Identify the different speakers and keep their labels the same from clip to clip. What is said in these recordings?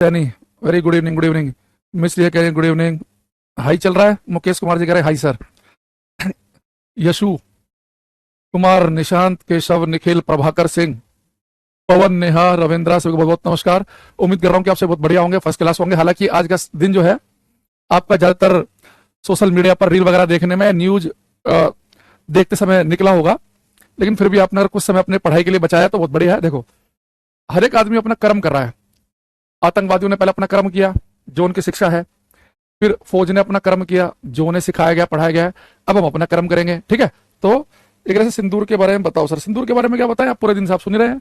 Speaker 1: Saini, very good evening, good evening. Miss ये कह रहे हैं गुड इवनिंग। हाई चल रहा है। मुकेश कुमार जी कह रहे हैं हाई सर। यशु कुमार, निशांत, केशव, निखिल, प्रभाकर सिंह, पवन, नेहा, रविंद्रा, सभी को बहुत बहुत नमस्कार। उम्मीद कर रहा हूँ कि आपसे बहुत बढ़िया होंगे, फर्स्ट क्लास होंगे। हालांकि आज का दिन जो है आपका ज्यादातर सोशल मीडिया पर रील वगैरह देखने में, न्यूज देखते समय निकला होगा, लेकिन फिर भी आपने अगर कुछ समय अपने पढ़ाई के लिए बचाया तो बहुत बढ़िया है। देखो, हर एक आदमी अपना कर्म कर रहा है। आतंकवादियों ने पहले अपना कर्म किया, जो उनकी शिक्षा है। फिर फौज ने अपना कर्म किया, जो उन्हें सिखाया गया, पढ़ाया गया है। अब हम अपना कर्म करेंगे, ठीक है। तो एक तरह से सिंदूर के बारे में बताओ सर। सिंदूर के बारे में क्या बताएं, आप पूरे दिन से आप सुन ही रहे हैं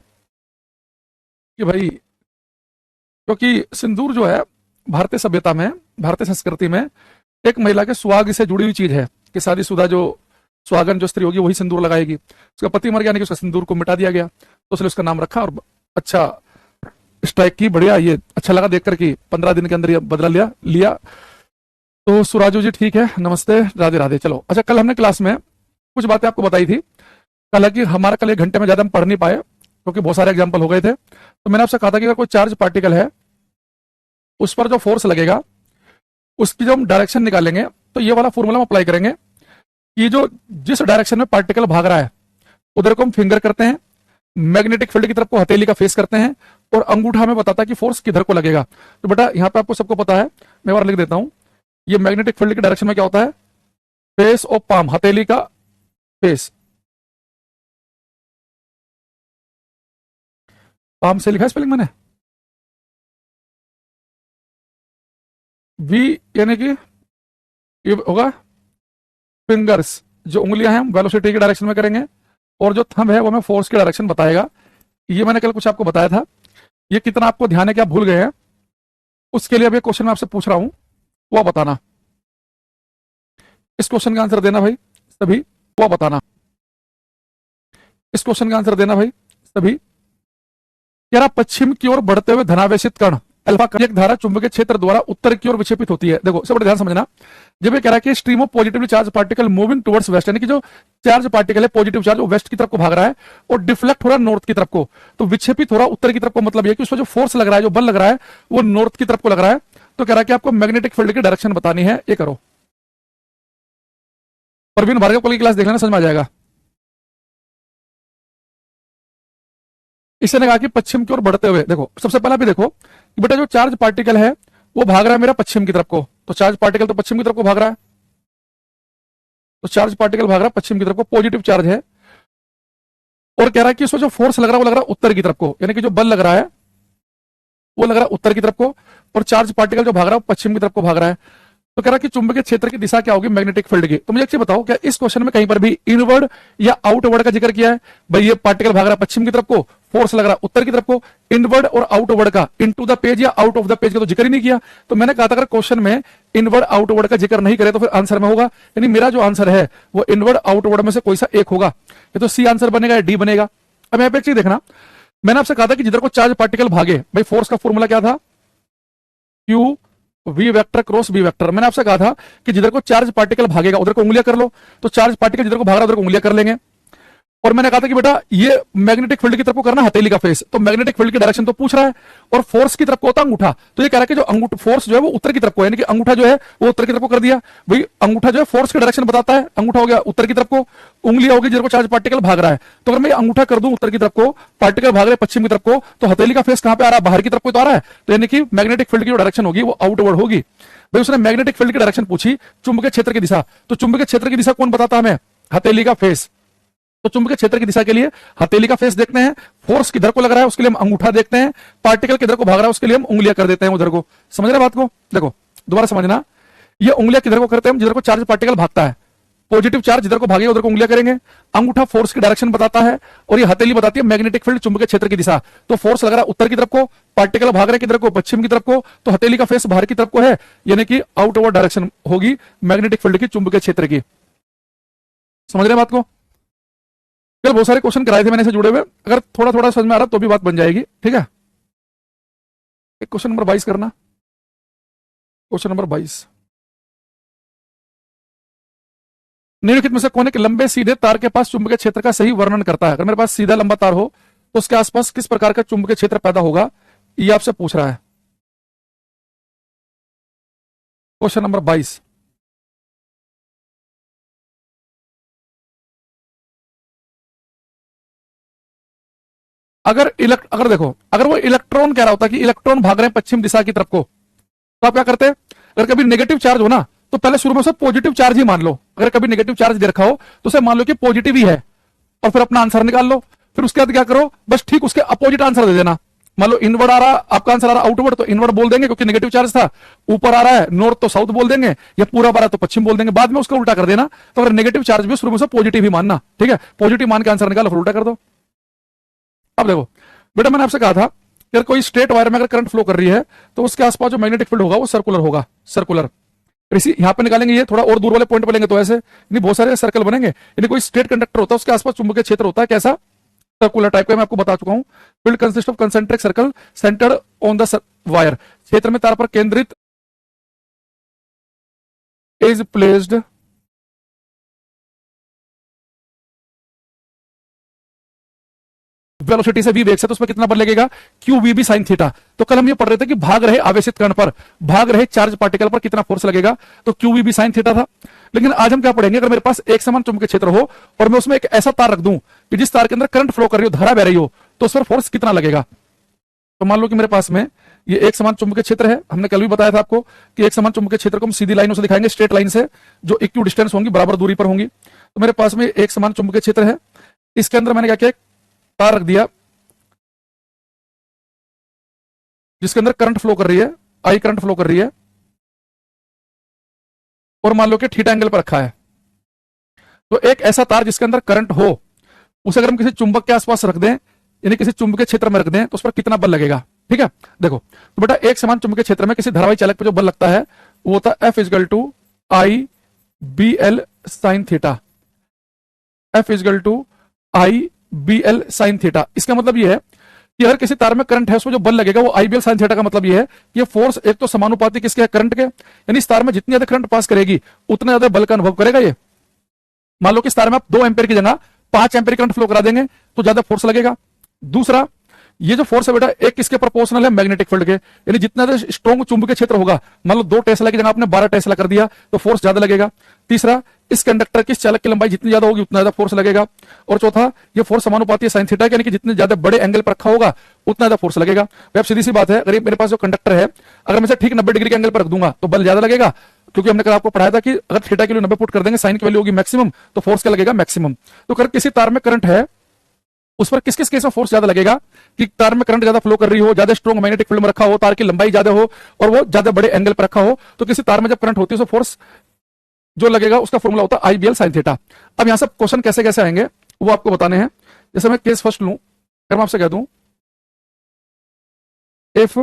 Speaker 1: कि भाई, क्योंकि सिंदूर जो है भारतीय सभ्यता में, भारतीय संस्कृति में एक महिला के सुहाग से जुड़ी हुई चीज है कि शादीशुदा जो सुहागन जो स्त्री होगी वही सिंदूर लगाएगी। उसका पति मर गया, नहीं कि उसका सिंदूर को मिटा दिया गया, तो इसलिए उसका नाम रखा। और अच्छा स्ट्राइक की, बढ़िया, ये अच्छा लगा देख कर कि 15 दिन के अंदर ये बदला लिया लिया। तो सुराजू जी ठीक है, नमस्ते, राधे राधे। चलो, अच्छा, कल हमने क्लास में कुछ बातें आपको बताई थी। हालांकि हमारा कल 1 घंटे में ज्यादा हम पढ़ नहीं पाए क्योंकि बहुत सारे एग्जाम्पल हो गए थे। तो मैंने आपसे कहा था कि अगर कोई चार्ज पार्टिकल है, उस पर जो फोर्स लगेगा उसकी जो हम डायरेक्शन निकालेंगे, तो ये वाला फॉर्मूला हम अप्लाई करेंगे कि जो जिस डायरेक्शन में पार्टिकल भाग रहा है उधर को हम फिंगर करते हैं, मैग्नेटिक फील्ड की तरफ को हथेली का फेस करते हैं, और अंगूठा हमें बताता है कि फोर्स किधर को लगेगा। तो बेटा यहाँ पे आपको सबको पता है, मैं और लिख देता हूं। ये मैग्नेटिक फील्ड की डायरेक्शन में क्या होता है, फेस ऑफ पाम, हथेली का फेस। पाम से लिखा है स्पेलिंग मैंने, वी, यानी कि ये होगा फिंगर्स, जो उंगलियां हैं हम वेलोसिटी की डायरेक्शन में करेंगे, और जो थंब है वो हमें फोर्स की डायरेक्शन बताएगा। ये मैंने कल कुछ आपको बताया था। ये कितना आपको ध्यान है कि आप भूल गए हैं, उसके लिए अब ये क्वेश्चन मैं आपसे पूछ रहा हूं, वो बताना। इस क्वेश्चन का आंसर देना भाई सभी, वो बताना। इस क्वेश्चन का आंसर देना भाई सभी। कह रहा पश्चिम की ओर बढ़ते हुए धनावेशित कण अल्फा कण एक धारा चुंबकीय क्षेत्र द्वारा उत्तर की ओर विक्षेपित होती है। देखो, सब बड़े ध्यान समझना। जब ये कह रहा है कि stream of positively charge particle moving towards waste, यानी कि जो चार्ज पार्टिकल है पॉजिटिव चार्ज वो वेस्ट की तरफ को भाग रहा है और डिफ्लेक्ट हो रहा है नॉर्थ की तरफ को, तो विक्षेपित हो रहा है उत्तर की तरफ को। मतलब ये कि उसमें जो फोर्स लग रहा है, जो बल लग रहा है, वो नॉर्थ की तरफ को लग रहा है। तो कह रहा है कि आपको मैग्नेटिक फील्ड की डायरेक्शन बतानी है। ये करो, परवीन भार्गव को की क्लास देख लेना, समझ में आ जाएगा। इसने कहा कि पश्चिम की ओर बढ़ते हुए, देखो सबसे पहला भी देखो कि बेटा जो चार्ज पार्टिकल है वो भाग रहा है मेरा पश्चिम की तरफ को, तो चार्ज पार्टिकल तो पश्चिम की तरफ को भाग रहा है। तो चार्ज पार्टिकल भाग रहा है पश्चिम की तरफ को, पॉजिटिव चार्ज है। और कह रहा है कि इसमें जो फोर्स लग रहा है वो लग रहा है उत्तर की तरफ को, यानी कि जो बल लग रहा है वो लग रहा है उत्तर की तरफ को, और चार्ज पार्टिकल जो भाग रहा है वो पश्चिम की तरफ को भाग रहा है। तो कह रहा है कि चुंबकीय क्षेत्र की दिशा क्या होगी मैग्नेटिक फील्ड की। तो मुझे एक चीज बताओ, क्या इस क्वेश्चन में कहीं पर भी इनवर्ड या आउटवर्ड का जिक्र किया है? भाई ये पार्टिकल भाग रहा है पश्चिम की तरफ को, फोर्स लग रहा है उत्तर की तरफ को, इनवर्ड और आउटवर्ड का, इनटू द पेज या आउट ऑफ द पेज का तो जिक्र ही नहीं किया। तो मैंने कहा था अगर क्वेश्चन में इनवर्ड आउटवर्ड का जिक्र नहीं करे तो फिर आंसर में होगा, यानी मेरा जो आंसर है वो इनवर्ड आउटवर्ड में से कोई सा एक होगा। ये तो सी आंसर बनेगा या डी बनेगा। अब यहाँ पे एक चीज देखना, मैंने आपसे कहा था कि जिधर को चार्ज पार्टिकल भागे, भाई फोर्स का फॉर्मूला क्या था, Q V vector cross B vector. मैंने आपसे कहा था कि जिधर को चार्ज पार्टिकल भागेगा उधर को उंगलियां कर लो, तो चार्ज पार्टिकल जिधर को भाग रहा है उधर को उंगलियां कर लेंगे। और मैंने कहा था कि बेटा ये मैग्नेटिक फील्ड की तरफ को करना हथेली का फेस, तो मैग्नेटिक फील्ड की डायरेक्शन तो पूछ रहा है, और फोर्स की तरफ को होता अंगूठा। तो ये कह रहा है कि जो अंगूठा फोर्स जो है वो उत्तर की तरफ को, यानी कि अंगूठा जो है वो उत्तर की तरफ को कर दिया। भाई अंगूठा जो है फोर्स की डायरेक्शन बताता है, अंगूठा हो गया उत्तर की तरफ को, उंगलियां होगी जिधर को चार्ज पार्टिकल भाग रहा है। तो अगर मैं अंगूठा कर दूं उत्तर की तरफ को, पार्टिकल भाग रहे पश्चिम की तरफ को, तो हथेली का फेस कहां पे आ रहा है, बाहर की तरफ को तो आ रहा है। तो यानी कि मैग्नेटिक फील्ड की जो डायरेक्शन होगी वो आउटवर्ड होगी। भाई उसने मैग्नेटिक फील्ड की डायरेक्शन पूछी, चुंबकीय क्षेत्र की दिशा, तो चुंबकीय क्षेत्र की दिशा कौन बताता हमें, हथेली का फेस। तो चुंबकीय क्षेत्र की दिशा के लिए हथेली का फेस देखते हैं, फोर्स किधर को लग रहा है उसके लिए हम अंगूठा देखते हैं, पार्टिकल किधर को भाग रहा है उसके लिए हम उंगलियां कर देते हैं उधर को। समझ रहे बात को? देखो दोबारा समझना, ये उंगलियां किधर को करते हैं हम, जिधर को चार्ज पार्टिकल भागता है, पॉजिटिव चार्ज जिधर को भागेगा उधर को उंगलियां करेंगे। अंगूठा फोर्स की डायरेक्शन बताता है, और ये हथेली बताती है मैग्नेटिक फील्ड चुंबकीय क्षेत्र की दिशा। तो फोर्स लग रहा है उत्तर की तरफ को, पार्टिकल भाग रहे किधर को, पश्चिम की तरफ को, तो हथेली का फेस बाहर की तरफ को है, यानी कि आउटवर्ड डायरेक्शन होगी मैग्नेटिक फील्ड की चुंबकीय क्षेत्र की। समझ रहे बात को? कल बहुत सारे क्वेश्चन कराए थे मैंने इसे जुड़े हुए, अगर थोड़ा थोड़ा समझ में आ रहा तो भी बात बन जाएगी, ठीक है। एक क्वेश्चन नंबर 22 करना, क्वेश्चन नंबर 22। निम्नलिखित में से कौन एक लंबे सीधे तार के पास चुंबकीय क्षेत्र का सही वर्णन करता है? अगर मेरे पास सीधा लंबा तार हो तो उसके आसपास किस प्रकार का चुंबकीय क्षेत्र पैदा होगा, ये आपसे पूछ रहा है। Question number 22। अगर देखो, अगर वो इलेक्ट्रॉन कह रहा होता कि इलेक्ट्रॉन भाग रहे हैं पश्चिम दिशा की तरफ को, तो आप क्या करते? अगर कभी नेगेटिव चार्ज हो ना, तो पहले शुरू में उसे पॉजिटिव चार्ज ही मान लो। अगर कभी नेगेटिव चार्ज दे रखा हो तो उसे मान लो कि पॉजिटिव ही है, और फिर अपना आंसर निकाल लो। फिर उसके बाद क्या करो, बस ठीक उसके अपोजिट आंसर दे देना। मान लो इनवर्ड आ रहा, आपका आंसर आ रहा आउटवर्ड, तो इनवर्ड बोल देंगे क्योंकि नेगेटिव चार्ज था। ऊपर आ रहा है नॉर्थ, तो साउथ बोल देंगे, या पूरा आ रहा है तो पश्चिम बोल देंगे। बाद में उसका उल्टा कर देना। तो अगर नेगेटिव चार्ज भी शुरू में से पॉजिटिव ही मानना, ठीक है? पॉजिटिव मान के आंसर निकालो, फिर उल्टा कर दो। अब देखो बेटा, मैंने आपसे कहा था कि अगर कोई स्ट्रेट वायर में अगर करंट फ्लो कर रही है तो उसके आसपास जो मैग्नेटिक फील्ड होगा वो सर्कुलर होगा, सर्कुलर। इसी यहां पे निकालेंगे, ये थोड़ा और दूर वाले पॉइंट पे लेंगे तो ऐसे यानी बहुत सारे सर्कल बनेंगे। यानी कोई स्ट्रेट कंडक्टर होता है, उसके आसपास चुंबकीय क्षेत्र होता है, कैसा? सर्कुलर टाइप का। मैं आपको बता चुका हूं। Field consist of concentric circle centred on the wire. क्षेत्र में तार पर केंद्रित इज प्लेस्ड वेलोसिटी से v वेग से, तो उसमें कितना बल लगेगा? Q V B sine theta. तो कल हम ये पढ़ रहे थे कि भाग रहे आवेशित कण पर, भाग रहे चार्ज पार्टिकल पर कितना फोर्स लगेगा, तो Q V B sine theta था। लेकिन आज हम क्या पढ़ेंगे, अगर मेरे पास एक समान चुंबकीय क्षेत्र हो और मैं उसमें एक ऐसा तार रख दूं कि जिस तार के अंदर करंट फ्लो कर रही हो, धारा बह रही हो, तो उस पर फोर्स कितना लगेगा? तो मान लो कि मेरे पास में ये एक समान चुंबकीय क्षेत्र है। हमने कल भी बताया था आपको कि एक समान चुंबकीय क्षेत्र को हम सीधी लाइनों से दिखाएंगे, स्ट्रेट लाइन से, जो इक्वल डिस्टेंस होंगी, बराबर दूरी पर होंगी। तो मेरे पास में एक समान चुंबकीय क्षेत्र है। इसके अंदर मैंने क्या किया, तार रख दिया जिसके अंदर करंट फ्लो कर रही है, आई करंट फ्लो कर रही है, और मान लो कि थीटा एंगल पर रखा है। तो एक ऐसा तार जिसके अंदर करंट हो, उसे अगर हम किसी चुंबक के आसपास रख दें, यानी किसी चुंबकीय क्षेत्र में रख दें, तो उस पर कितना बल लगेगा? ठीक है, देखो तो बेटा, एक समान चुंबकीय क्षेत्र में किसी धारावाही चालक पर जो बल लगता है वो होता है F is equal to I B L sine theta. F is equal to I B L sine theta. इसका मतलब ये है कि अगर किसी तार में करंट है, उसमें जो बल लगेगा वो आई बी एल साइन थीटा का मतलब ये है कि ये फोर्स एक तो समानुपाती किसके है? करंट के। यानी इस तार में जितनी ज्यादा करंट पास करेगी उतना ज्यादा बल का अनुभव करेगा ये। मान लो कि इस तार में आप 2 एम्पेयर की जगह 5 एम्पेयर करंट फ्लो करा देंगे तो ज्यादा फोर्स लगेगा। दूसरा, ये जो फोर्स है बेटा, एक किसके प्रोपोर्शनल है? मैग्नेटिक फील्ड के। यानी जितना स्ट्रॉन्ग चुंबकीय क्षेत्र होगा, मान लो 2 टेस्ला की जगह आपने 12 टेस्ला कर दिया तो फोर्स ज्यादा लगेगा। तीसरा, इस कंडक्टर की चालक की लंबाई जितनी ज्यादा होगी उतना ज्यादा फोर्स लगेगा। और चौथा, ये फोर्स समानुपाती है साइन थीटा, यानी कि जितने ज्यादा बड़े एंगल पर रखा होगा उतना ज्यादा फोर्स लगेगा। अब सीधी सी बात है, अगर मेरे पास जो कंडक्टर है, अगर मैं इसे ठीक 90 डिग्री के एंगल पर रख दूंगा तो बल ज्यादा लगेगा, क्योंकि हमने कल आपको पढ़ाया था कि अगर थीटा की वैल्यू 90 पुट कर देंगे, साइन की वैल्यू होगी मैक्सिमम, तो फोर्स क्या लगेगा? मैक्सिमम। तो अगर किसी तार में करंट है, उस पर किस किस केस में फोर्स ज्यादा लगेगा? कि तार में करंट ज्यादा फ्लो कर रही हो, ज्यादा स्ट्रॉन्ग मैग्नेटिक फील्ड में रखा हो, तार की लंबाई ज्यादा हो और वो ज्यादा बड़े एंगल पर रखा हो, तो किसी तार में जब करंट होती है तो फोर्स जो लगेगा उसका फॉर्मूला होता है आई बी एल साइन थीटा। अब यहां से क्वेश्चन कैसे कैसे आएंगे वो आपको बताने हैं। जैसे मैं केस फर्स्ट लूं, अगर मैं आपसे कह दूं if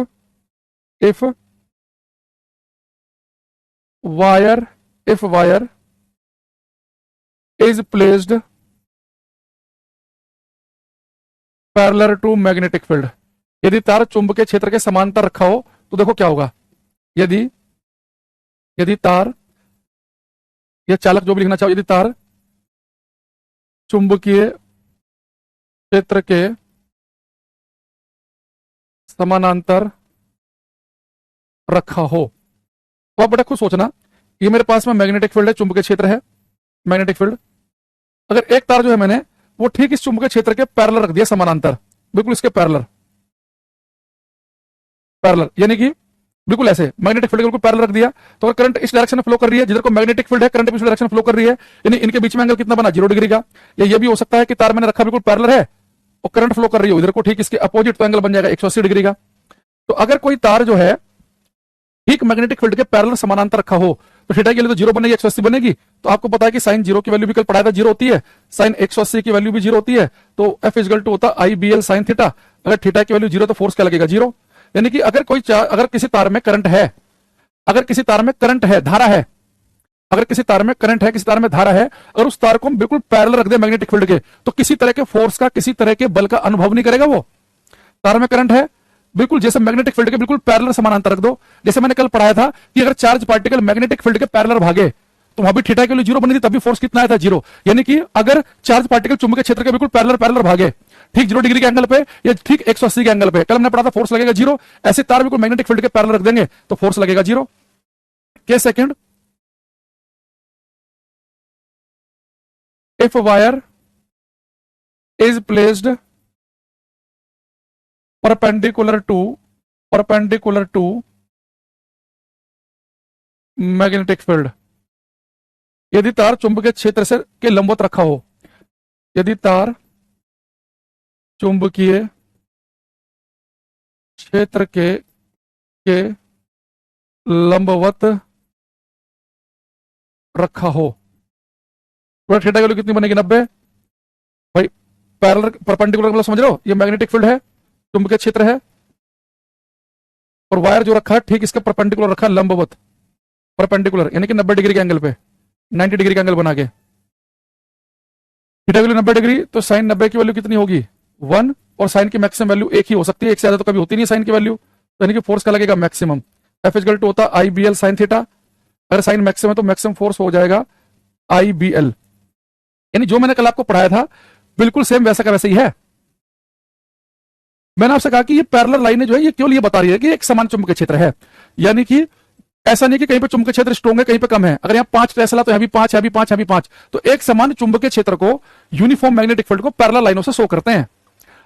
Speaker 1: if wire is placed parallel to magnetic field. यदि तार चुंबकीय क्षेत्र के समांतर रखा हो तो देखो क्या होगा। यदि यदि तार, यह चालक जो भी लिखना चाहो, यदि तार चुंबकीय क्षेत्र के समानांतर रखा हो, तो आप बड़ा खुद सोचना, ये मेरे पास में मैग्नेटिक फील्ड है, चुंबकीय क्षेत्र है, मैग्नेटिक फील्ड। अगर एक तार जो है मैंने वो ठीक इस चुंबकीय क्षेत्र के पैरेलल रख दिया, समानांतर, बिल्कुल इसके पैरेलल, यानी कि बिल्कुल ऐसे मैग्नेटिक फील्ड बिल्कुल पैरेलल रख दिया, तो अगर करंट इस डायरेक्शन में फ्लो कर रही है, जिधर को मैग्नेटिक फील्ड है, करंट इस डायरेक्शन में फ्लो कर रही है, यानी इनके बीच में एंगल कितना बना? 0 डिग्री का। या ये भी हो सकता है कि तार मैंने रखा बिल्कुल पैरेलल है और करंट फ्लो कर रही हो इधर को ठीक इसके अपोजिट, तो एंगल बन जाएगा 180 डिग्री का। तो अगर कोई तार जो है ठीक मैग्नेटिक फील्ड के पैरेलल समानांतर रखा हो तो थीटा के लिए तो 0 बनेगी, 180 बनेगी। तो आपको पता है कि साइन 0 की वैल्यू भी कल पढ़ाया था 0 होती है, साइन 180 की वैल्यू भी 0 होती है। तो एफ इजगल टू होता है आई बी एल साइन थीटा। अगर थीटा की वैल्यू 0 तो फोर्स क्या लगेगा? 0। यानी कि अगर अगर किसी तार में करंट है, अगर किसी तार में करंट है, धारा है, अगर किसी तार में करंट है, किसी तार में धारा है, अगर उस तार को हम बिल्कुल पैरेलल रख दे मैग्नेटिक फील्ड के, तो किसी तरह के फोर्स का, किसी तरह के बल का अनुभव नहीं करेगा वो। तार में करंट है, बिल्कुल जैसे मैग्नेटिक फील्ड के बिल्कुल पैरेलल समानांतर रख दो। जैसे मैंने कल पढ़ाया था कि अगर चार्ज पार्टिकल मैग्नेटिक फील्ड के पैरेलल भागे तो वहां भी थीटा के लिए 0 बनी थी, तभी फोर्स कितना आया था? 0। यानी कि अगर चार्ज पार्टिकल चुंबकीय क्षेत्र के बिल्कुल पैरेलल भागे ठीक 0 डिग्री के एंगल पे या ठीक 180 के एंगल पे, कल हमने पढ़ा था फोर्स लगेगा 0। ऐसे तार बिल्कुल मैग्नेटिक फील्ड के पैरेलल रख देंगे तो फोर्स लगेगा 0। के second, if wire is placed perpendicular to magnetic field, यदि तार चुंबकीय क्षेत्र से के लंबवत रखा हो, यदि तार चुंबकीय क्षेत्र के लंबवत रखा हो, तो थीटा की वैल्यू कितनी बनेगी? 90। भाई पैरेलल परपेंडिकुलर मतलब समझ रहे हो, ये मैग्नेटिक फील्ड है, चुंबकीय क्षेत्र है, और वायर जो रखा है ठीक इसके परपेंडिकुलर रखा है, लंबवत परपेंडिकुलर, यानी कि 90 डिग्री के एंगल पे, 90 डिग्री का एंगल बना के। थीटा की वैल्यू 90 डिग्री, तो साइन 90 की वैल्यू कितनी होगी? 1, और साइन की मैक्सिमम वैल्यू एक ही हो सकती है, एक से ज्यादा तो कभी होती नहीं साइन की वैल्यू, तो यानी कि फोर्स का लगेगा मैक्सिमम। एफ इक्वल टू होता है आई बी एल साइन थीटा, अगर साइन मैक्सिमम है तो मैक्सिमम फोर्स हो जाएगा आई बी एल, यानी जो मैंने कल आपको पढ़ाया था बिल्कुल सेम वैसा का वैसा ही है। मैंने आपसे कहा कि ये पैरेलल लाइनें जो है ये केवल ये बता रही है कि एक समान चुंबकीय क्षेत्र है, यानी कि ऐसा नहीं कि कहीं पे चुंबकीय क्षेत्र स्ट्रॉन्ग है कहीं पे कम है। अगर यहाँ 5 टेस्ला तो यहाँ भी 5, यहाँ भी 5, यहाँ भी 5, तो एक समान चुंबकीय क्षेत्र को, यूनिफॉर्म मैग्नेटिक फील्ड को पैरेलल लाइनों से शो करते हैं।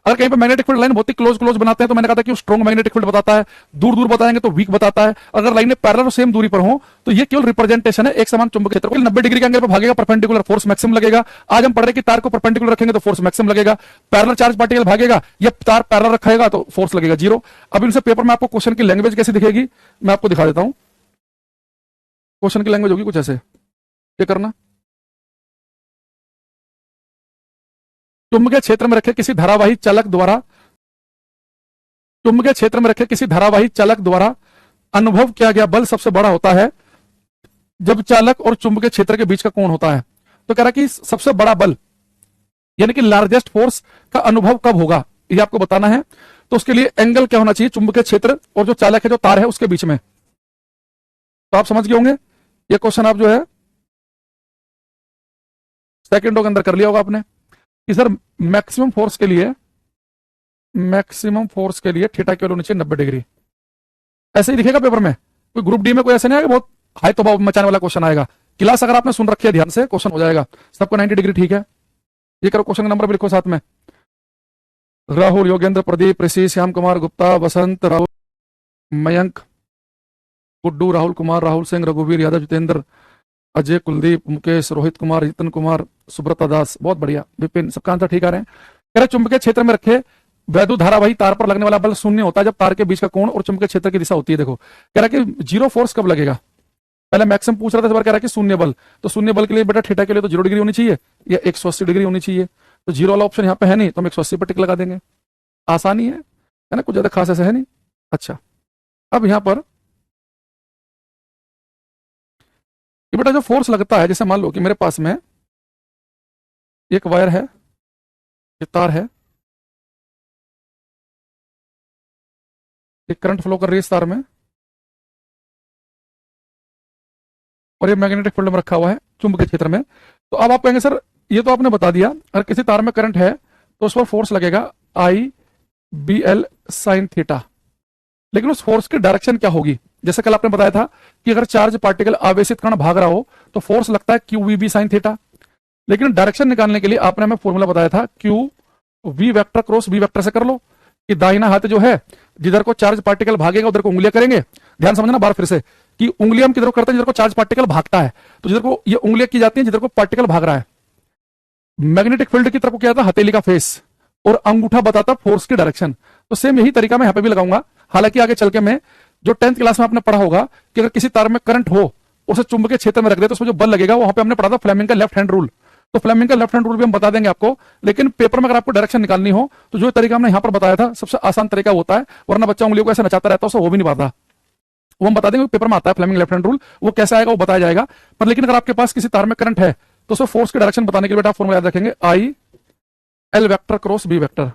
Speaker 1: अगर कहीं पे मैग्नेटिक फील्ड लाइन बहुत ही क्लोज बनाते हैं तो मैंने कहा था कि स्ट्रॉन्ग मैग्नेटिक फील्ड बताता है, दूर बताएंगे तो वीक बताता है। अगर लाइनें पैरेलल और सेम दूरी पर हो तो ये केवल रिप्रेजेंटेशन है एक समान चुंबकीय क्षेत्र को। 90 डिग्री के एंगल पर भागेगा, परपेंडिकुलर फोर्स मैक्सिमम लगेगा। आज हम पढ़ रहे कि तार को परपेंडिकुलर रखेंगे तो फोर्स मैक्सिमम लगेगा, पैरेलल चार्ज पार्टिकल भागेगा या तार पैरेलल रखेगा तो फोर्स लगेगा 0। अब इनसे पेपर में आपको क्वेश्चन की लैंग्वेज कैसे दिखेगी मैं आपको दिखा देता हूं। क्वेश्चन की लैंग्वेज होगी कुछ ऐसे, क्या करना, चुंबकीय क्षेत्र में रखे किसी धारावाही चालक द्वारा, चुंबकीय क्षेत्र में रखे किसी धारावाही चालक द्वारा अनुभव किया गया बल सबसे बड़ा होता है जब चालक और चुंबकीय क्षेत्र के बीच का कोण होता है। तो कह रहा कि सबसे बड़ा बल यानी कि लार्जेस्ट फोर्स का अनुभव कब होगा ये आपको बताना है। तो उसके लिए एंगल क्या होना चाहिए चुंबकीय क्षेत्र और जो चालक है जो तार है उसके बीच में। तो आप समझ गए होंगे ये क्वेश्चन आप जो है सेकंडों के अंदर कर लिया होगा आपने कि सर मैक्सिमम फोर्स के लिए थीटा की वैल्यू होनी चाहिए 90 डिग्री। ऐसे ही दिखेगा पेपर में, कोई ग्रुप डी में कोई ऐसा नहीं आएगा बहुत हाई तबाह मचाने वाला क्वेश्चन आएगा। क्लास अगर आपने सुन रखी है ध्यान से क्वेश्चन हो जाएगा सबको 90 डिग्री, ठीक है। ये करो, क्वेश्चन नंबर भी लिखो साथ में। राहुल, योगेंद्र, प्रदीप, ऋषि, श्याम कुमार, गुप्ता, वसंत, राहुल, मयंक, गुड्डू, राहुल कुमार, राहुल सिंह, रघुवीर यादव, जितेंद्र, अजय, कुलदीप, मुकेश, रोहित कुमार, जितन कुमार, सुब्रता दास, बहुत बढ़िया। विपिन, सबका आंसर ठीक आ रहे हैं। कह रहे चुंबकीय क्षेत्र में रखे वैद्युत धारावाही तार पर लगने वाला बल शून्य होता है जब तार के बीच का कोण और चुंबकीय क्षेत्र की दिशा होती है। देखो कह रहा कि जीरो फोर्स कब लगेगा, पहले मैक्सिमम पूछ रहा था, इस बार कह रहा कि शून्य बल। तो शून्य बल के लिए बेटा थीटा के लिए तो 0 डिग्री होनी चाहिए या 180 डिग्री होनी चाहिए। तो 0 वाला ऑप्शन यहाँ पे है नहीं तो हम 180 पर टिक लगा देंगे, आसानी है ना, कुछ ज्यादा खास ऐसा है नहीं। अच्छा, अब यहाँ पर ये बेटा जो फोर्स लगता है, जैसे मान लो कि मेरे पास में एक वायर है, ये तार है, एक करंट फ्लो कर रही है इस तार में, और ये मैग्नेटिक फील्ड में रखा हुआ है चुंबकीय क्षेत्र में। तो अब आप कहेंगे सर ये तो आपने बता दिया, अगर किसी तार में करंट है तो उस पर फोर्स लगेगा आई बी एल साइन थीटा, लेकिन उस फोर्स की डायरेक्शन क्या होगी। जैसे कल आपने बताया था कि अगर चार्ज पार्टिकल आवेशित कण भाग रहा हो तो फोर्स लगता है Q V B sine theta, लेकिन डायरेक्शन निकालने के लिए आपने हमें फॉर्मूला बताया था Q V vector cross B vector से कर लो कि दाहिना हाथ जो है जिधर को चार्ज पार्टिकल भागेगा उधर को उंगलियां करेंगे। ध्यान समझना बार फिर से कि उंगलियां हम किधर को करते हैं जिधर को चार्ज पार्टिकल भागता है, तो जिधर को ये उंगलियां की जाती हैं जिधर को पार्टिकल भाग रहा है। मैग्नेटिक फील्ड की तरफ को क्या था, हथेली का फेस, और अंगूठा बताता फोर्स की डायरेक्शन। तो सेम यही तरीका मैं यहाँ पे भी लगाऊंगा। हालांकि आगे चल के मैं जो 10th क्लास में आपने पढ़ा होगा कि अगर किसी तार में करंट हो उसे चुंबकीय क्षेत्र में रख दे तो उसमें जो बल लगेगा वहां पे हमने पढ़ा था फ्लेमिंग का लेफ्ट हैंड रूल। तो फ्लेमिंग का लेफ्ट हैंड रूल भी हम बता देंगे आपको, लेकिन पेपर में अगर आपको डायरेक्शन निकालनी हो तो जो तरीका हमने यहाँ पर बताया था सबसे आसान तरीका होता है, वरना बच्चा उंगलियों को ऐसे नचाता रहता है उससे हो भी नहीं पाता। वो हम बता देंगे, पेपर में आता है फ्लेमिंग लेफ्ट हैंड रूल, वो कैसे आएगा वो बताया जाएगा। पर लेकिन अगर आपके पास किसी तार में करंट है तो उसमें फोर्स की डायरेक्शन बताने के लिए बेटा फॉर्मूला याद रखेंगे I L vector cross B vector.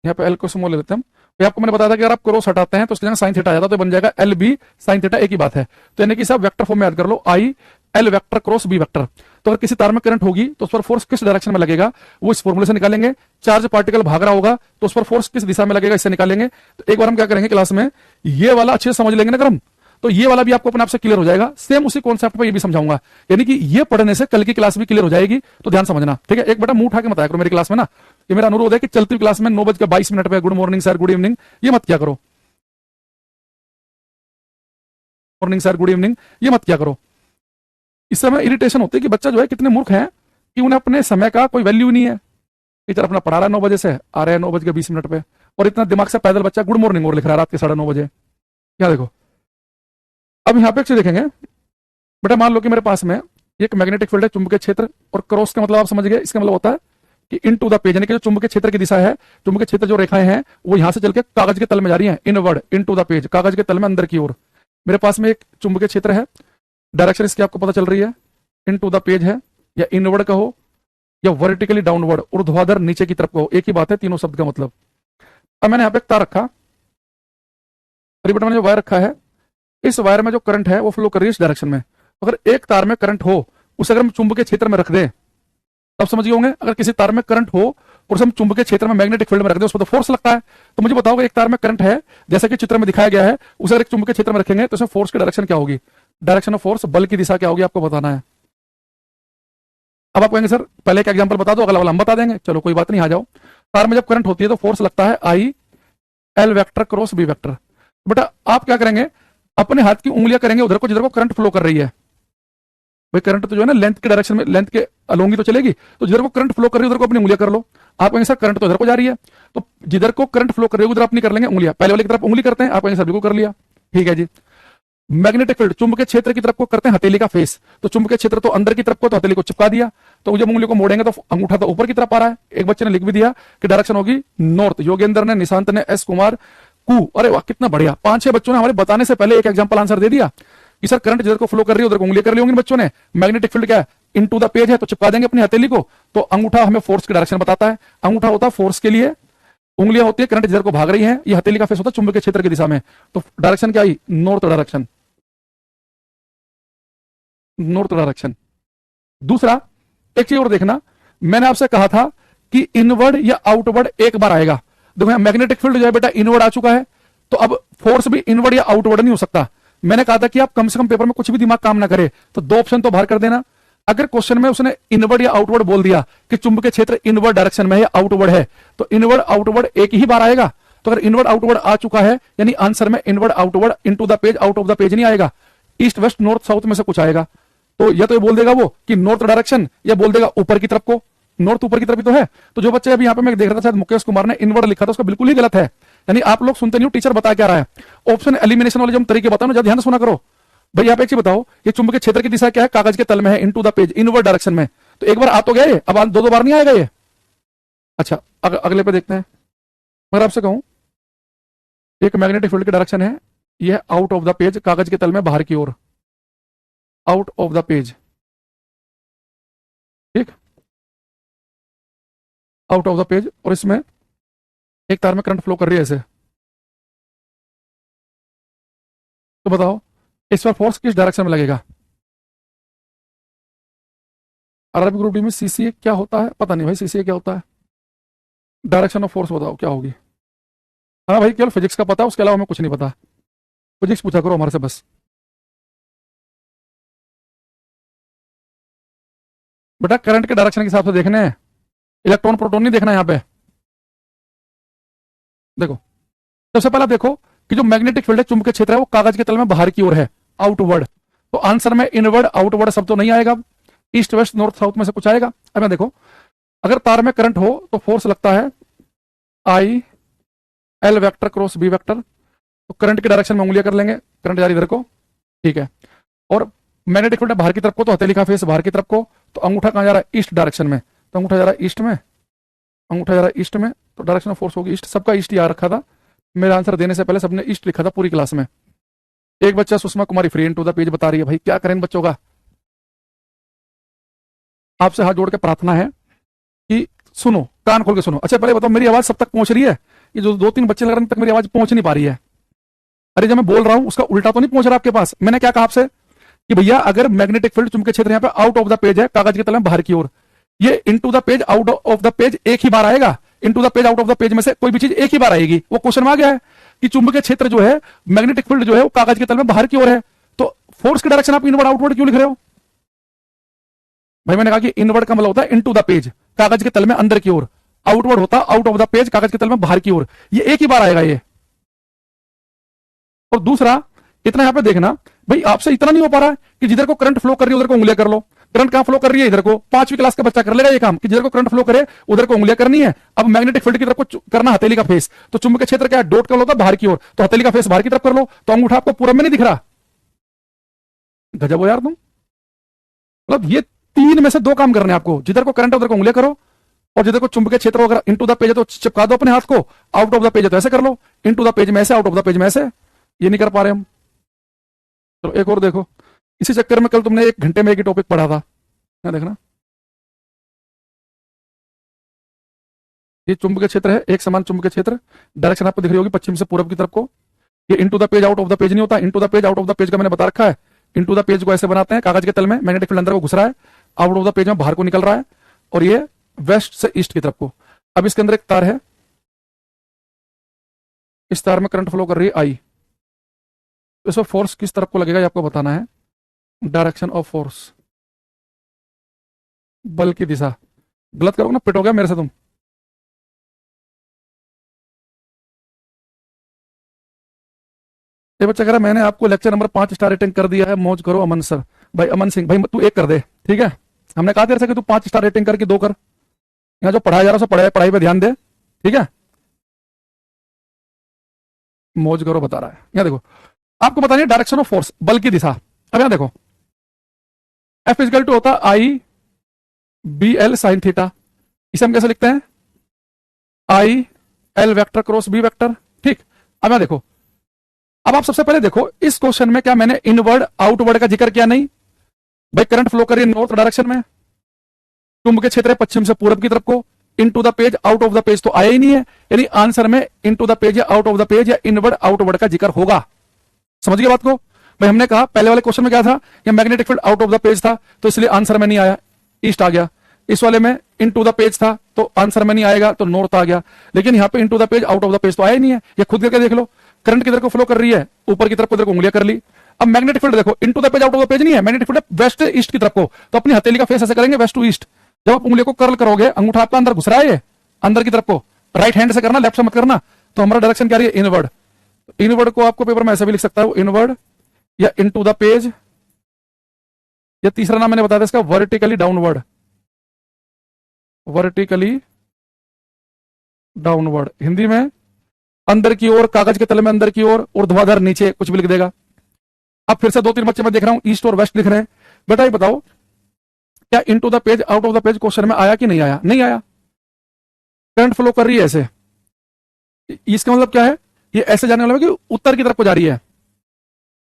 Speaker 1: यहाँ पे एल को समूह ले लेते हैं। तो आपको मैंने बताया था कि अगर आप क्रॉस हटाते हैं तो उसकी जगह साइन थीटा आ जाता है, तो बन जाएगा एल बी साइन थीटा, एक ही बात है। तो यानी कि सब वेक्टर फॉर्म में याद कर लो I L vector cross B vector. तो अगर किसी तार में करंट होगी तो उस पर फोर्स किस डायरेक्शन में लगेगा, वो इस फॉर्मूले से निकालेंगे। चार्ज पार्टिकल भाग रहा होगा तो उस पर फोर्स किस दिशा में लगेगा, इससे निकालेंगे। तो एक बार हम क्या करेंगे क्लास में, ये वाला अच्छे से समझ लेंगे ना क्रम, तो ये वाला भी आपको अपने आप से क्लियर हो जाएगा। सेम उसी कॉन्सेप्ट पे ये भी समझाऊंगा, यानी कि ये पढ़ने से कल की क्लास भी क्लियर हो जाएगी। तो ध्यान समझना, ठीक है। एक बेटा मुंह उठा के मत आया करो मेरी क्लास में ना, ये मेरा अनुरोध है कि चलती हुई क्लास में 9:22 पे good morning sir, good evening, ये मत क्या करो। मॉर्निंग सर, गुड इवनिंग, ये मत क्या करो। इस समय इरिटेशन होती है कि बच्चा जो है कितने मूर्ख हैं कि उन्हें अपने समय का कोई वैल्यू नहीं है। टीचर अपना पढ़ा रहा है 9 बजे से, आ रहे हैं 9:20 पे, और इतना दिमाग से पैदल बच्चा गुड मॉर्निंग और लिख रहा है रात के 9:30 बजे। क्या देखो, अब यहाँ पे एक चीज देखेंगे बेटा, मान लो कि मेरे पास में एक मैग्नेटिक फील्ड है, चुंबकीय क्षेत्र, और क्रॉस का मतलब आप समझ गए, इसका मतलब होता है कि इन टू द पेज, यानी कि जो चुंबकीय क्षेत्र की दिशा है, चुंबकीय क्षेत्र जो रेखाएं हैं वो यहां से चल के कागज के तल में जा रही हैं, inward into the page, कागज के तल में अंदर की ओर। मेरे पास में एक चुंबकीय क्षेत्र है, डायरेक्शन इसकी आपको पता चल रही है, इन टू द पेज है, या इनवर्ड कहो या वर्टिकली डाउनवर्ड, ऊर्ध्वाधर नीचे की तरफ कहो, एक ही बात है तीनों शब्द का मतलब। अब मैंने यहाँ पे एक तार रखा, रिबट मैंने जो वायर रखा है, इस वायर में जो करंट है वो फ्लो कर रही है इस डायरेक्शन में। अगर एक तार में करंट हो, उसे अगर हम चुंबकीय क्षेत्र में रख दें, तब समझ गए होंगे। अगर किसी तार में करंट हो और उसे हम चुंबकीय क्षेत्र में मैग्नेटिक फील्ड में रख दें, उस पर तो फोर्स लगता है। तो मुझे बताओ, एक तार में करंट है जैसा कि चित्र में दिखाया गया है, उसे अगर एक चुंबकीय क्षेत्र में रखेंगे तो उसमें फोर्स की डायरेक्शन क्या होगी, डायरेक्शन ऑफ फोर्स, बल की दिशा क्या होगी, आपको बताना है। अब आप कहेंगे सर पहले एक एग्जांपल बता दो, अगला वाला हम बता देंगे। चलो कोई बात नहीं, आ जाओ। तार में जब करंट होती है तो फोर्स लगता है I L vector cross B vector. बेटा आप क्या करेंगे, अपने हाथ की उंगलियां करेंगे उधर को जिधर को करंट फ्लो कर रही है। भाई करंट तो जो है ना लेंथ के डायरेक्शन में, लेंथ के अलोंग ही तो चलेगी, तो जिधर को करंट फ्लो कर रही है उधर को अपनी उंगलियां कर लो। आप कहेंगे सर करंट तो इधर को जा रही है, तो जिधर को करंट फ्लो कर रही है उधर अपनी कर लेंगे उंगलियां, पहले वाले की तरफ उंगली करते हैं, आप कहेंगे सर बिल्कुल कर लिया, ठीक है जी। मैग्नेटिक फील्ड चुंबकीय क्षेत्र की तरफ को करते हैं हथेली का फेस, तो चुंबकीय क्षेत्र तो अंदर की तरफ को, तो हथेली को चिपका दिया, तो जब उंगली को मोड़ेंगे तो अंगूठा तो ऊपर की तरफ आ रहा है। एक बच्चे ने लिख भी दिया कि डायरेक्शन होगी नॉर्थ, योगेंद्र ने, निशांत ने, एस कुमार, कू, अरे वाह कितना बढ़िया, 5-6 बच्चों ने हमारे बताने से पहले एक एग्जांपल आंसर दे दिया कि सर करंट जिधर को फ्लो कर रही है उधर को उंगली कर ली होंगी बच्चों ने। मैग्नेटिक फील्ड क्या है, इन टू द पेज है, तो चिपका देंगे अपनी हथेली को, तो अंगूठा हमें फोर्स की डायरेक्शन बताता है। अंगूठा होता है फोर्स के लिए, उंगलियां होती है करंट जिधर को भाग रही है, ये हथेली का फेस होता है चुंबकीय क्षेत्र की दिशा में। तो डायरेक्शन क्या आई, नॉर्थ डायरेक्शन, नॉर्थ डायरेक्शन। दूसरा एक चीज और देखना, मैंने आपसे कहा था कि इनवर्ड या आउटवर्ड एक बार आएगा। देखो मैग्नेटिक फील्ड जो है बेटा इनवर्ड आ चुका है, तो अब फोर्स भी इनवर्ड या आउटवर्ड नहीं हो सकता। मैंने कहा था कि आप कम से कम पेपर में कुछ भी दिमाग काम ना करे तो 2 ऑप्शन तो बाहर कर देना। अगर क्वेश्चन में उसने इनवर्ड या आउटवर्ड बोल दिया कि चुंबकीय क्षेत्र इनवर्ड डायरेक्शन में है या आउटवर्ड है, तो इनवर्ड आउटवर्ड एक ही बार आएगा। तो अगर इनवर्ड आउटवर्ड आ चुका है यानी आंसर में inward outward, into the page, out of the page नहीं आएगा, ईस्ट वेस्ट नॉर्थ साउथ में से कुछ आएगा। तो या तो ये बोल देगा वो कि नॉर्थ डायरेक्शन, या बोल देगा ऊपर की तरफ को, नॉर्थ ऊपर की तरफ ही तो है। तो जो बच्चे अभी यहाँ पे मैं देख रहा था शायद मुकेश कुमार ने इनवर्ड लिखा था, उसका बिल्कुल ही गलत है। यानी आप लोग सुनते नहीं हो टीचर बता क्या रहा है। ऑप्शन एलिमिनेशन वाले जो हम तरीके बताओ ना, ध्यान से सुना करो। भाई आप एक चीज बताओ, ये चुंबकीय क्षेत्र की दिशा क्या है, कागज के तल में है, into the page, inward direction में। तो एक बार आ तो गया ये, अब 2 बार नहीं आएगा ये। अच्छा अगले पे देखते हैं। मगर आपसे कहूं, एक मैग्नेटिक फील्ड की डायरेक्शन है, यह आउट ऑफ द पेज, कागज के तल में बाहर की ओर, आउट ऑफ द पेज, ठीक, आउट ऑफ द पेज। और इसमें एक तार में करंट फ्लो कर रही है ऐसे, तो बताओ इस पर फोर्स किस डायरेक्शन में लगेगा। आरआरबी ग्रुप डी में सीसीए क्या होता है, पता नहीं भाई सीसीए क्या होता है, डायरेक्शन ऑफ फोर्स बताओ क्या होगी। हाँ भाई केवल फिजिक्स का पता है, उसके अलावा हमें कुछ नहीं पता। फिजिक्स पूछा करो हमारे से बस। बेटा करंट के डायरेक्शन के हिसाब से देखने हैं, इलेक्ट्रॉन प्रोटॉन नहीं देखना यहां पे। देखो सबसे पहला देखो कि जो मैग्नेटिक फील्ड है, चुंबकीय क्षेत्र है, वो कागज के तल में बाहर की ओर है, आउटवर्ड। तो आंसर में इनवर्ड आउटवर्ड सब तो नहीं आएगा, ईस्ट वेस्ट नॉर्थ साउथ में से कुछ आएगा। अब मैं देखो, अगर तार में करंट हो तो फोर्स लगता है I L vector cross B vector. तो करंट की डायरेक्शन में उंगलियां कर लेंगे, करंट जा रही इधर को, ठीक है। और मैग्नेटिक फील्ड बाहर की तरफ को, तो हथेली का फेस बाहर की तरफ को, तो अंगूठा कहां जा रहा है, ईस्ट डायरेक्शन में। तो अंगूठा जा रहा है ईस्ट में, अंगूठा जा रहा है ईस्ट में, तो डायरेक्शन ऑफ फोर्स होगी ईस्ट। सबका ईस्ट याद रखा था, मेरा आंसर देने से पहले सबने ईस्ट लिखा था पूरी क्लास में। एक बच्चा Sushma Kumari free into the page बता रही है, भाई क्या करें इन बच्चों का। आपसे हाथ जोड़ के प्रार्थना है कि सुनो, कान खोल के सुनो। अच्छा पहले बताओ, मेरी आवाज सब तक पहुंच रही है? ये जो 2-3 बच्चे लग रहे हैं तक मेरी आवाज पहुंच नहीं पा रही है। अरे जब मैं बोल रहा हूं उसका उल्टा तो नहीं पहुंच रहा आपके पास। मैंने क्या कहा आपसे कि भैया अगर मैग्नेटिक फील्ड चुंबकीय क्षेत्र यहाँ पे आउट ऑफ द पेज है, कागज के तल में बाहर की ओर, ये into the page out of the page एक ही बार आएगा। Into the page out of the page में से कोई भी चीज एक ही बार आएगी। वो क्वेश्चन में आ गया है कि चुंबकीय क्षेत्र जो है, मैग्नेटिक फील्ड जो है, वो कागज के तल में बाहर की ओर है, तो फोर्स की डायरेक्शन आप इनवर्ड आउटवर्ड क्यों लिख रहे हो भाई? मैंने कहा कि इनवर्ड का मतलब होता है इनटू द पेज, कागज के तल में अंदर की ओर, आउटवर्ड होता आउट ऑफ द पेज, कागज के तल में बाहर की ओर। ये एक ही बार आएगा ये। और दूसरा, इतना यहां पे देखना भाई, आपसे इतना नहीं हो पा रहा है कि जिधर को करंट फ्लो कर रही है उधर को उंगलियां कर लो। करंट कहां फ्लो कर रही है? इधर को। 5वीं क्लास का बच्चा कर लेगा ये काम कि जिधर को करंट फ्लो करे उधर को उंगलियां करनी है। अब मैग्नेटिक फील्ड की तरफ को करना हथेली का फेस, तो चुंबकीय क्षेत्र क्या है? डॉट कर लो बाहर की ओर, तो हथेली का फेस बाहर की तरफ कर लो, तो अंगूठा आपको पूरब में नहीं दिख रहा। गजब हो यार तुम। मतलब ये 3 में से 2 काम करने आपको, जिधर को करंट है उधर को उंगलियां करो, और जिधर को चुंबकीय क्षेत्र अगर इनटू द पेज है तो चिपका दो अपने हाथ को, आउट ऑफ द पेज है तो ऐसे कर लो, इनटू द पेज में ऐसे, आउट ऑफ द पेज में ऐसे। ये नहीं कर पा रहे हम। तो एक और देखो, इसी चक्कर में कल तुमने 1 घंटे में एक ही टॉपिक पढ़ा था, क्या देखना। ये चुंबकीय क्षेत्र है, एक समान चुंबकीय क्षेत्र, डायरेक्शन आपको दिख रही होगी पश्चिम से पूर्व की तरफ को। ये into the page out of the page नहीं होता, into the page out of the page का मैंने बता रखा है। इनटू द पेज को ऐसे बनाते हैं, कागज के तल में मैग्नेटिक फील्ड अंदर को घुस रहा है, आउट ऑफ द पेज में बाहर को निकल रहा है, और ये वेस्ट से ईस्ट की तरफ को। अब इसके अंदर एक तार है, इस तार में करंट फ्लो कर रही है आई, तो इसमें फोर्स किस तरफ को लगेगा ये आपको बताना है। डायरेक्शन ऑफ फोर्स, बल की दिशा। गलत करोगे ना पिटोगे मेरे से तुम। ये बच्चा कह रहा है मैंने आपको लेक्चर नंबर 5 स्टार रेटिंग कर दिया है, मौज करो अमन सर। भाई अमन सिंह भाई तू 1 कर दे, ठीक है। हमने कहा तेरे से कि तू 5 स्टार रेटिंग करके 2 कर। यहाँ जो पढ़ाया जा रहा है उसे पढ़ाई पे ध्यान दे, ठीक है। मौज करो बता रहा है। यहाँ देखो, आपको बतानी है डायरेक्शन ऑफ फोर्स, बल की दिशा। अब यहाँ देखो, एफ इजकल टू होता I B L sine theta. इसे हम कैसे लिखते हैं? I L vector cross B vector, ठीक। अब यहाँ देखो, अब आप सबसे पहले देखो इस क्वेश्चन में क्या मैंने इनवर्ड आउटवर्ड का जिक्र किया? नहीं भाई, करंट फ्लो करिए नॉर्थ डायरेक्शन में, चुंबकीय क्षेत्र है पश्चिम से पूरब की तरफ को, into the page out of the page तो आया ही नहीं है, यानी आंसर में इनटू द पेज या आउट ऑफ द पेज या इनवर्ड आउटवर्ड का जिक्र होगा। समझ गए बात को? भाई हमने कहा पहले वाले क्वेश्चन में क्या था, या magnetic field out of the page था तो इसलिए आंसर में नहीं आया, ईस्ट आ गया। इस वाले में इनटू द पेज था तो आंसर में नहीं आएगा, तो नॉर्थ आ गया। लेकिन यहाँ पे into the page out of the page तो आया ही नहीं है। ये खुद करके देख लो, करंट किधर को फ्लो कर रही है? ऊपर की तरफ, उधर को उंगलियां कर ली। अब मैग्नेटिक फील्ड देखो, into the page out of the page नहीं है, मैग्नेटिक फील्ड वेस्ट ईस्ट की तरफ को, तो अपनी हथेली का फेस ऐसे करेंगे वेस्ट टू ईस्ट। जब आप उंगलियों को कर्ल करोगे, अंगूठा आपका अंदर घुस रहा है, ये अंदर की तरफ को, राइट हैंड से करना, लेफ्ट से मत करना। तो हमारा डायरेक्शन क्या रही है? इनवर्ड। इनवर्ड को आपको पेपर में ऐसे भी लिख सकता है, इनवर्ड या इनटू द पेज, या तीसरा नाम मैंने बताया था इसका vertically downward. Vertically downward Hindi में अंदर की ओर, कागज के तले में अंदर की ओर, ऊर्ध्वाधर नीचे, कुछ भी लिख देगा। अब फिर से 2-3 बच्चे मैं देख रहा हूं ईस्ट और वेस्ट लिख रहे हैं। बेटा ये बताओ, क्या into the page out of the page question में आया कि नहीं आया? नहीं आया। करंट फ्लो कर रही है ऐसे, इसका मतलब क्या है? ये ऐसे जाने वाला है कि उत्तर की तरफ को जा रही है।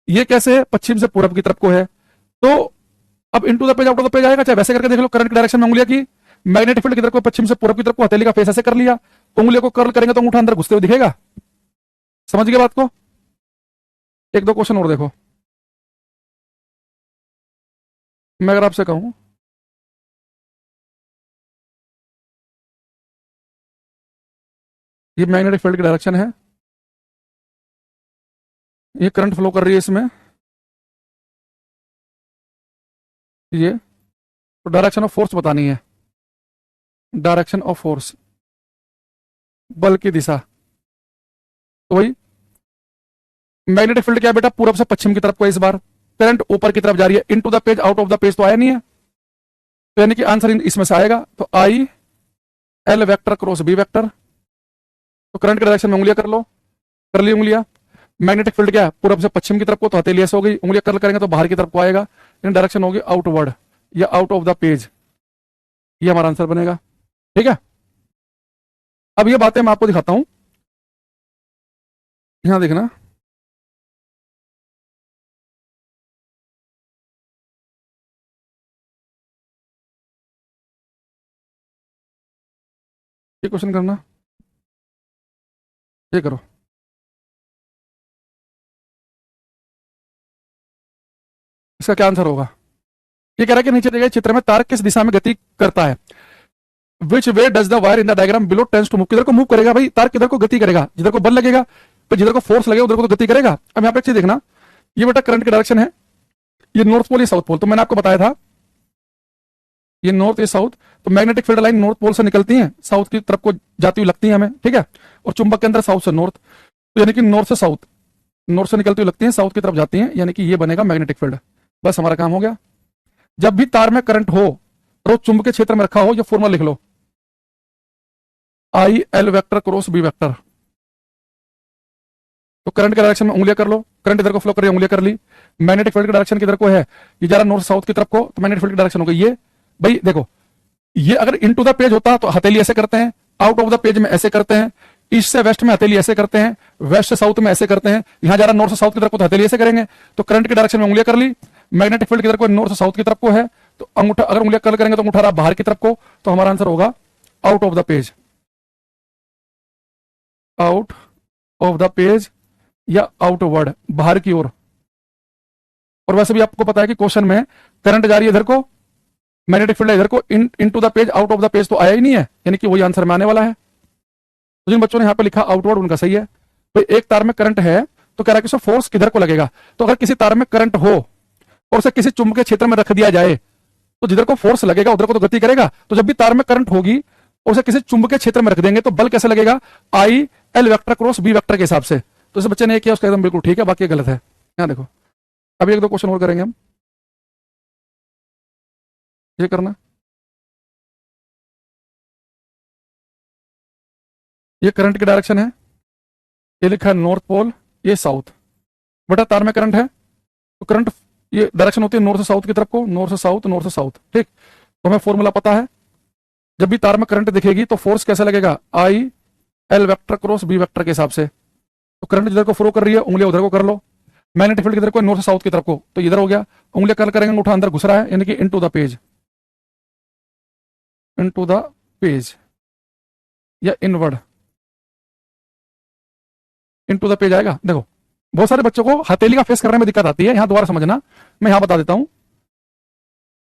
Speaker 1: ये कैसे है? पश्चिम से पूरब की तरफ को है। तो अब into the page out of the page आएगा, चाहे वैसे करके देख लो, करंट की डायरेक्शन में उंगलियां की, मैग्नेटिक फील्ड की तरफ को पश्चिम से पूरब की तरफ को, हथेली का फेस ऐसे कर लिया, उंगलियों को कर्ल करेंगे तो अंगूठा अंदर घुसते हुए दिखेगा। समझ गए बात को? 1-2 क्वेश्चन और देखो। मैं अगर आपसे कहूं ये मैग्नेटिक फील्ड की डायरेक्शन है, ये करंट फ्लो कर रही है इसमें, ये तो डायरेक्शन ऑफ फोर्स बतानी है। डायरेक्शन ऑफ फोर्स, बल की दिशा। तो वही मैग्नेटिक फील्ड क्या है बेटा? पूरब से पश्चिम की तरफ को, इस बार करंट ऊपर की तरफ जा रही है। Into the page out of the page तो आया नहीं है, तो यानी कि आंसर इसमें से आएगा। तो I L vector cross B vector, तो करंट के डायरेक्शन में उंगलियां कर लो, कर ली उंगलियां। मैग्नेटिक फील्ड क्या है? पूरब से पश्चिम की तरफ को, तो हथेली ऐसे हो गई, उंगलियां कर्ल करेंगे तो बाहर की तरफ को आएगा, लेकिन डायरेक्शन होगी आउटवर्ड या आउट ऑफ द पेज। ये हमारा आंसर बनेगा, ठीक है। अब ये बातें मैं आपको दिखाता हूं, यहां देखना। ये क्वेश्चन करना, ये करो। इसका क्या आंसर होगा? ये कह रहा है कि नीचे दिए गए चित्र में तार किस दिशा में गति करता है? Which way does the wire in the diagram below tends to move? किधर को मूव करेगा भाई? तार किधर को गति करेगा? जिधर को बल लगेगा, तो जिधर को फोर्स लगेगा उधर को तो गति करेगा। अब यहाँ पे अच्छी देखना, ये बेटा करंट की डायरेक्शन है, ये नॉर्थ पोल, ये साउथ पोल। तो मैंने आपको बताया था ये नॉर्थ, ये साउथ। तो magnetic field line north pole से निकलती है, साउथ की तरफ को जाती हुई लगती है हमें, ठीक है। और चुंबक के अंदर साउथ से नॉर्थ, तो यानी कि नॉर्थ से साउथ, नॉर्थ से निकलती हुई लगती है, साउथ की तरफ जाती है, यानी कि ये बनेगा मैग्नेटिक फील्ड। बस हमारा काम हो गया। जब भी तार में करंट हो और वो चुंबकीय क्षेत्र में रखा हो, ये फॉर्मूला लिख लो, I L vector cross B vector. तो करंट के डायरेक्शन में उंगलियां कर लो, करंट इधर को फ्लो कर रही है, उंगलियां कर ली। मैग्नेटिक फील्ड की डायरेक्शन किधर को है? ये जा रहा नॉर्थ साउथ की तरफ को, तो मैग्नेटिक फील्ड की डायरेक्शन हो गई ये। भाई देखो, ये अगर इनटू द पेज होता तो हथेली ऐसे करते हैं, आउट ऑफ द पेज में ऐसे करते हैं, ईस्ट से वेस्ट में हथेली ऐसे करते हैं, वेस्ट से साउथ में ऐसे करते हैं। यहां जा रहा नॉर्थ से साउथ की तरफ को, तो हथेली ऐसे करेंगे। तो करंट की डायरेक्शन में उंगलियां कर ली, मैग्नेटिक फील्ड किधर को? नॉर्थ से साउथ की तरफ को है, तो अंगूठा, अगर उंगलियां कर्ल करेंगे तो अंगूठा रहा बाहर की तरफ को, तो हमारा आंसर होगा out of the page, out of the page या आउटवर्ड, बाहर की ओर। और वैसे भी आपको पता है कि क्वेश्चन में करंट जा रही है इधर को, मैग्नेटिक फील्ड इधर को, into the page, out of the page तो आया ही नहीं है, यानी कि वही आंसर में आने वाला है। तो जिन बच्चों ने यहाँ पे लिखा आउटवर्ड, उनका सही है। भाई एक तार में करंट है, तो कह रहा है कि उसमें फोर्स किधर को लगेगा? तो अगर किसी तार में करंट हो और उसे किसी चुंबकीय क्षेत्र में रख दिया जाए, तो जिधर को फोर्स लगेगा उधर को तो गति करेगा। तो जब भी तार में करंट होगी और उसे किसी चुंबकीय क्षेत्र में रख देंगे, तो बल कैसे लगेगा? I L vector cross B vector के हिसाब से। तो इस बच्चे ने किया, उसका एकदम बिल्कुल ठीक है, बाकी गलत है। यहाँ देखो, अभी एक दो क्वेश्चन और करेंगे हम, ये करना। ये करंट की डायरेक्शन है, ये लिखा है नॉर्थ पोल, ये साउथ। बटा तार में करंट है, तो करंट ये डायरेक्शन होती है नॉर्थ से साउथ की तरफ को, नॉर्थ से साउथ, नॉर्थ से साउथ, ठीक। तो हमें फॉर्मूला पता है, जब भी तार में करंट दिखेगी तो फोर्स कैसे लगेगा? I L vector cross B vector के हिसाब से। तो करंट जिधर को फ्लो कर रही है, उंगलियां उधर को कर लो। मैग्नेटिक फील्ड किधर को? नॉर्थ से साउथ की तरफ को, तो इधर हो गया। उंगलियां कर्ल करेंगे, अंगूठा अंदर घुस रहा है, यानी कि into the page, into the page या inward, into the page आएगा। देखो, बहुत सारे बच्चों को हथेली का फेस करने में दिक्कत आती है, यहां दोबारा समझना, मैं यहां बता देता हूं।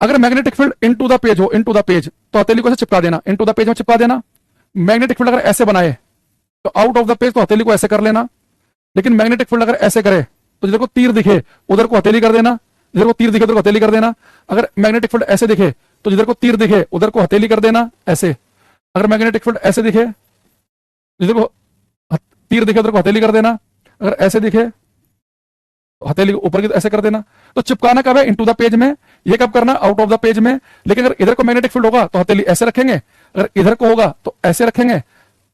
Speaker 1: अगर magnetic field into the page हो, इन टू द पेज, तो हथेली को ऐसे चिपका देना, इन टू द पेज में चिपका देना। मैग्नेटिक फील्ड अगर ऐसे बनाए तो आउट ऑफ द पेज, तो हथेली को ऐसे कर लेना। लेकिन मैग्नेटिक फील्ड अगर ऐसे करे, तो जिधर को तीर दिखे उधर को हथेली कर देना, जिधर को तीर दिखे उधर को हथेली कर देना। अगर मैग्नेटिक फील्ड ऐसे दिखे, तो जिधर को तीर दिखे उधर को हथेली कर देना, ऐसे। अगर मैग्नेटिक फील्ड ऐसे दिखे, जिधर को तीर दिखे उधर को हथेली कर देना। अगर ऐसे दिखे, हथेली ऊपर की ऐसे कर देना। तो चिपकाना कब है? इन टू द पेज में। ये कब करना? आउट ऑफ द पेज में। लेकिन अगर इधर को मैग्नेटिक फील्ड होगा तो हथेली ऐसे रखेंगे, अगर इधर को होगा तो ऐसे रखेंगे,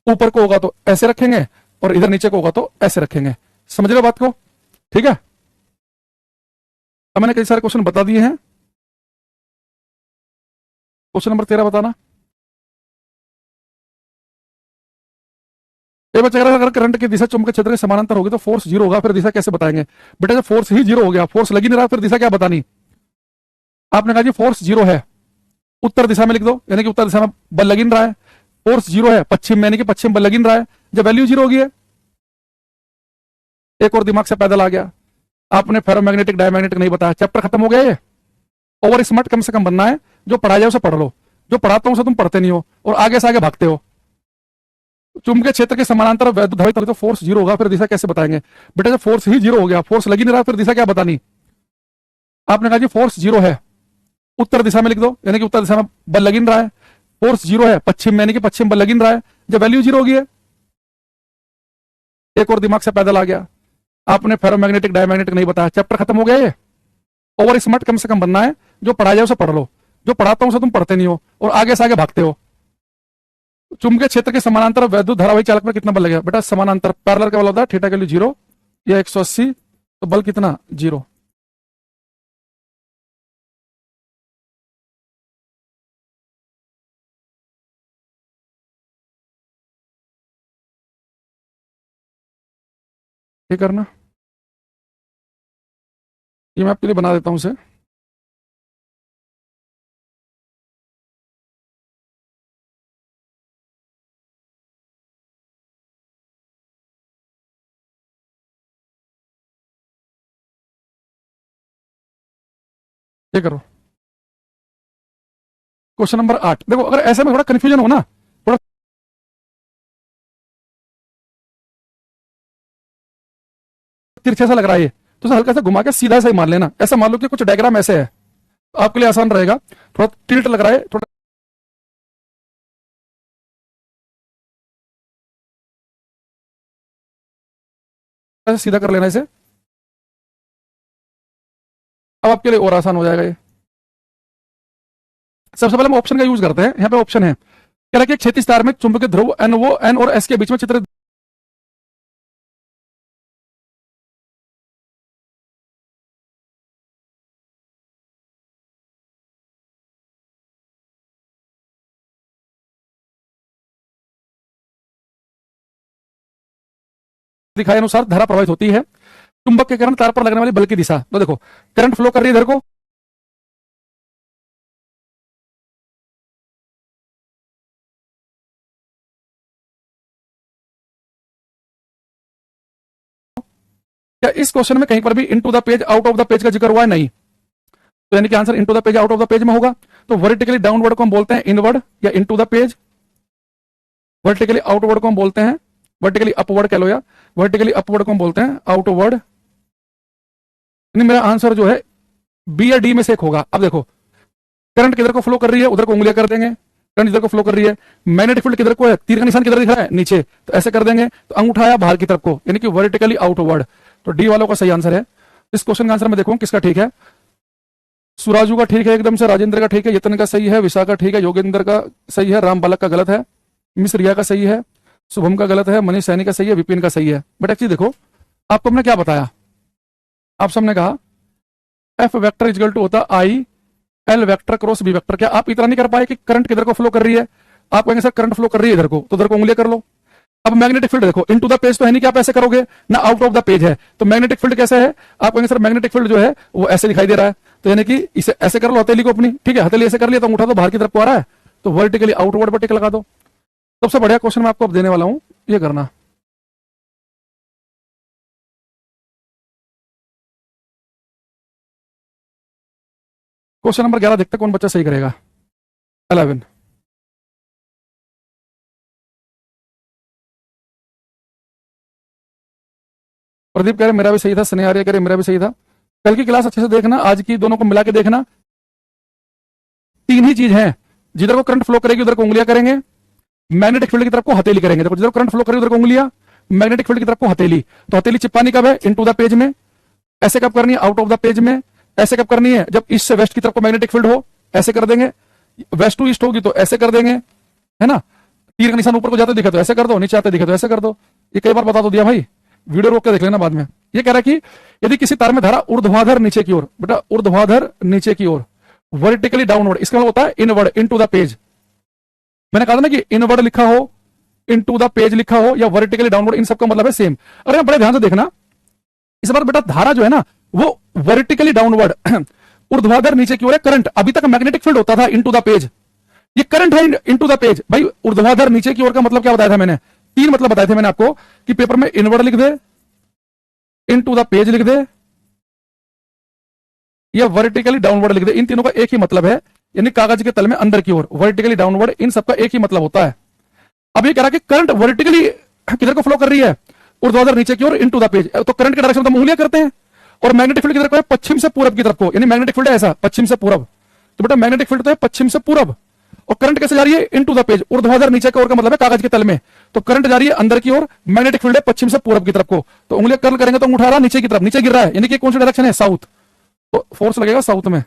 Speaker 1: ऊपर को होगा तो ऐसे रखेंगे, और इधर नीचे को होगा तो ऐसे रखेंगे। समझ लो बात को, ठीक है। अब मैंने कई सारे क्वेश्चन बता दिए हैं। क्वेश्चन नंबर 13 बताना। ये बच्चा अगर करंट की दिशा चुंबकीय क्षेत्र के समानांतर होगी तो फोर्स जीरो होगा, फिर दिशा कैसे बताएंगे? बेटा जब फोर्स ही जीरो हो गया, फोर्स लग ही नहीं रहा, फिर दिशा क्या बतानी? आपने कहा जी फोर्स जीरो है, उत्तर दिशा में लिख दो, यानी कि उत्तर दिशा में बल लग ही नहीं रहा है। फोर्स जीरो है पश्चिम में, यानी कि पश्चिम बल लग ही नहीं रहा है। जब वैल्यू जीरो होगी, एक और दिमाग से पैदल आ गया, आपने फेरोमैग्नेटिक डायमैग्नेटिक नहीं बताया, चैप्टर खत्म हो गया। ये ओवर स्मार्ट कम से कम बनना है, जो पढ़ाया जाए उसे पढ़ लो, जो पढ़ाता हूं उसे तुम पढ़ते नहीं हो और आगे से आगे भागते हो। चुंबकीय क्षेत्र के समानांतर वैद्युत धावित तो फोर्स जीरो होगा, फिर दिशा कैसे बताएंगे? बेटा जब फोर्स ही जीरो हो गया, फोर्स लग ही नहीं रहा, फिर दिशा क्या बतानी? आपने कहा जी फोर्स जीरो है, उत्तर दिशा में लिख दो, यानी कि उत्तर दिशा में बल लग ही नहीं रहा है। फोर्स जीरो है पश्चिम में, यानी कि पश्चिम बल लग ही नहीं रहा है। जब वैल्यू जीरो होगी, एक और दिमाग से पैदल आ गया, आपने फेरोमैग्नेटिक डायमैग्नेटिक नहीं बताया, चैप्टर खत्म हो गया। ये ओवर स्मार्ट कम से कम बनना है, जो पढ़ाया जाए उसे पढ़ लो, जो पढ़ाता हूं उसे तुम पढ़ते नहीं हो और आगे से आगे भागते हो। चुंबकीय क्षेत्र के समानांतर वैद्युत धारावाही चालक में कितना बल लगेगा? बेटा समानांतर पैरेलल का बल होता है थीटा के लिए जीरो या 180, तो बल कितना? जीरो। ये करना, ये मैं आपके लिए बना देता हूं इसे। ये करो। क्वेश्चन नंबर 8 देखो, अगर ऐसे में थोड़ा कंफ्यूजन हो ना, थोड़ा तिरछे सा लग रहा है ये, तो उसे हल्का सा घुमा के सीधा सा ही मान लेना। ऐसा मान लो कि कुछ डायग्राम ऐसे है, तो आपके लिए आसान रहेगा। थोड़ा टिल्ट लग रहा है, थोड़ा ऐसे सीधा कर लेना इसे। अब आपके लिए और आसान हो जाएगा ये। सबसे पहले हम ऑप्शन का यूज करते हैं। यहाँ पे ऑप्शन है, कह रहा है कि एक क्षैतिज तार में चुंबकीय ध्रुव एन, वो एन और एस के बीच में चित्र दिखाए अनुसार धारा प्रवाहित होती है। चुंबक के कारण तार पर लगने वाली बल की दिशा, तो देखो करंट फ्लो कर रही है इधर को, क्या इस क्वेश्चन में कहीं पर भी into the page out of the page का जिक्र हुआ है? नहीं। तो यानी कि answer into the page out of the page में होगा। तो वर्टिकली डाउनवर्ड को हम बोलते हैं इनवर्ड या into the page, vertically outward को हम बोलते हैं, वर्टिकली अपवर्ड कह लो, या वर्टिकली अपवर्ड को हम बोलते हैं आउटवर्ड। यानी मेरा आंसर जो है बी या डी में से एक होगा। अब देखो करंट किधर को फ्लो कर रही है, उधर को उंगलियां कर देंगे। करंट इधर को फ्लो कर रही है, मैग्नेटिक फील्ड किधर को है, तीर का निशान किधर दिख रहा है, नीचे, तो ऐसे कर देंगे, तो अंगूठा आया बाहर की तरफ को, यानी कि वर्टिकली आउटवर्ड। तो डी वालों का सही आंसर है। इस क्वेश्चन का आंसर मैं देखूं किसका ठीक है। सुराजू का ठीक है एकदम से, राजेंद्र का ठीक है, यतन का सही है, विशा का ठीक है, योगेंद्र का सही है, राम बालक का गलत है, मिस रिया का सही है, शुभम का गलत है, मनीष सैनी का सही है, विपिन का सही है। बट एक्चुअली देखो आपको हमने क्या बताया, आप सबने कहा एफ वेक्टर इजकल टू होता I L vector cross B vector. क्या आप इतना नहीं कर पाए कि करंट किधर को फ्लो कर रही है? आप कहेंगे सर करंट फ्लो कर रही है इधर को, तो इधर को उंगलियां कर लो। अब मैग्नेटिक फील्ड देखो, इनटू द पेज तो है नहीं कि आप ऐसे करोगे ना, आउट ऑफ द पेज है, तो मैग्नेटिक फील्ड कैसे है? आप कहेंगे सर मैग्नेटिक फील्ड जो है वो ऐसे दिखाई दे रहा है, तो यानी कि इसे ऐसे कर लो हथेली को अपनी, ठीक है, हथेली ऐसे कर लिया तो अंगूठा तो बाहर की तरफ को आ रहा है, तो वर्टिकली आउटवर्ड पर टिक लगा दो। सबसे बढ़िया क्वेश्चन मैं आपको अब देने वाला हूं, ये करना। क्वेश्चन नंबर 11 देखते कौन बच्चा सही करेगा। 11, प्रदीप कह रहे मेरा भी सही था, स्नेह आर्य कह रहे मेरा भी सही था। कल की क्लास अच्छे से देखना, आज की दोनों को मिला के देखना। तीन ही चीज है, जिधर को करंट फ्लो करेगी उधर को उंगलियां करेंगे, मैग्नेटिक फील्ड की तरफ को हथेली करेंगे। देखो जिधर करंट फ्लो करेगी उधर को उंगलियां, मैग्नेटिक फील्ड की तरफ को हथेली। तो हथेली चिपकानी कब है? इनटू द पेज में। ऐसे कब करनी है? आउट ऑफ द पेज में। ऐसे कब करनी है? जब ईस्ट से वेस्ट की तरफ को मैग्नेटिक फील्ड हो, ऐसे कर देंगे। वेस्ट टू ईस्ट होगी तो ऐसे कर देंगे, है ना। तीर का निशान ऊपर को जाते दिखे तो ऐसे कर दो, नीचे आते दिखे तो ऐसे कर दो। ये कई बार बता तो दिया भाई, वीडियो रोक के देख लेना बाद में। ये कह रहा है कि यदि किसी तार में धारा ऊर्ध्वाधर नीचे की ओर, बेटा ऊर्ध्वाधर नीचे की ओर, वर्टिकली डाउनवर्ड, इसका मतलब होता है इनवर्ड, इनटू द पेज। मैंने कहा था ना कि इनवर्ड लिखा हो, इनटू द पेज लिखा हो या वर्टिकली डाउनवर्ड, इन सबका मतलब है सेम। अरे बड़े ध्यान से देखना, इस बार बेटा धारा जो है ना वो वर्टिकली डाउनवर्ड ऊर्ध्वाधर नीचे की ओर है करंट। अभी तक मैग्नेटिक फील्ड होता था इनटू द पेज, ये करंट है इनटू द पेज। भाई ऊर्ध्वाधर नीचे की ओर का मतलब क्या बताया था मैंने? तीन मतलब बताए थे मैंने आपको कि पेपर में इनवर्ड लिख दे, इनटू द पेज लिख दे या वर्टिकली डाउनवर्ड लिख दे। इन तीनों का एक ही मतलब है, यानी कागज के तल में अंदर की ओर, वर्टिकली डाउनवर्ड, इन सबका एक ही मतलब होता है। अब ये कह रहा कि करंट वर्टिकली किधर को फ्लो कर रही है? ऊर्ध्वाधर नीचे की ओर, इनटू द पेज। तो करंट के डायरेक्शन तो उंगलियां करते हैं, और मैग्नेटिक फील्ड किधर को है? पश्चिम से पूरब की तरफ को, यानी मैग्नेटिक फील्ड है ऐसा पश्चिम से पूरब, तो बेटा मैग्नेटिक फील्ड तो है पश्चिम से पूरब। और करंट कैसे जा रही है? इनटू द पेज, ऊर्ध्वाधर नीचे की ओर का मतलब है कागज के तल में, तो करंट जा रही है अंदर की ओर, मैग्नेटिक फील्ड है पश्चिम से पूरब की तरफ को, तो उंगलियां कर्ल करेंगे तो अंगूठा रहा नीचे की तरफ, नीचे गिर रहा है, यानी कि कौन सा डायरेक्शन है? साउथ, तो फोर्स लगेगा साउथ में।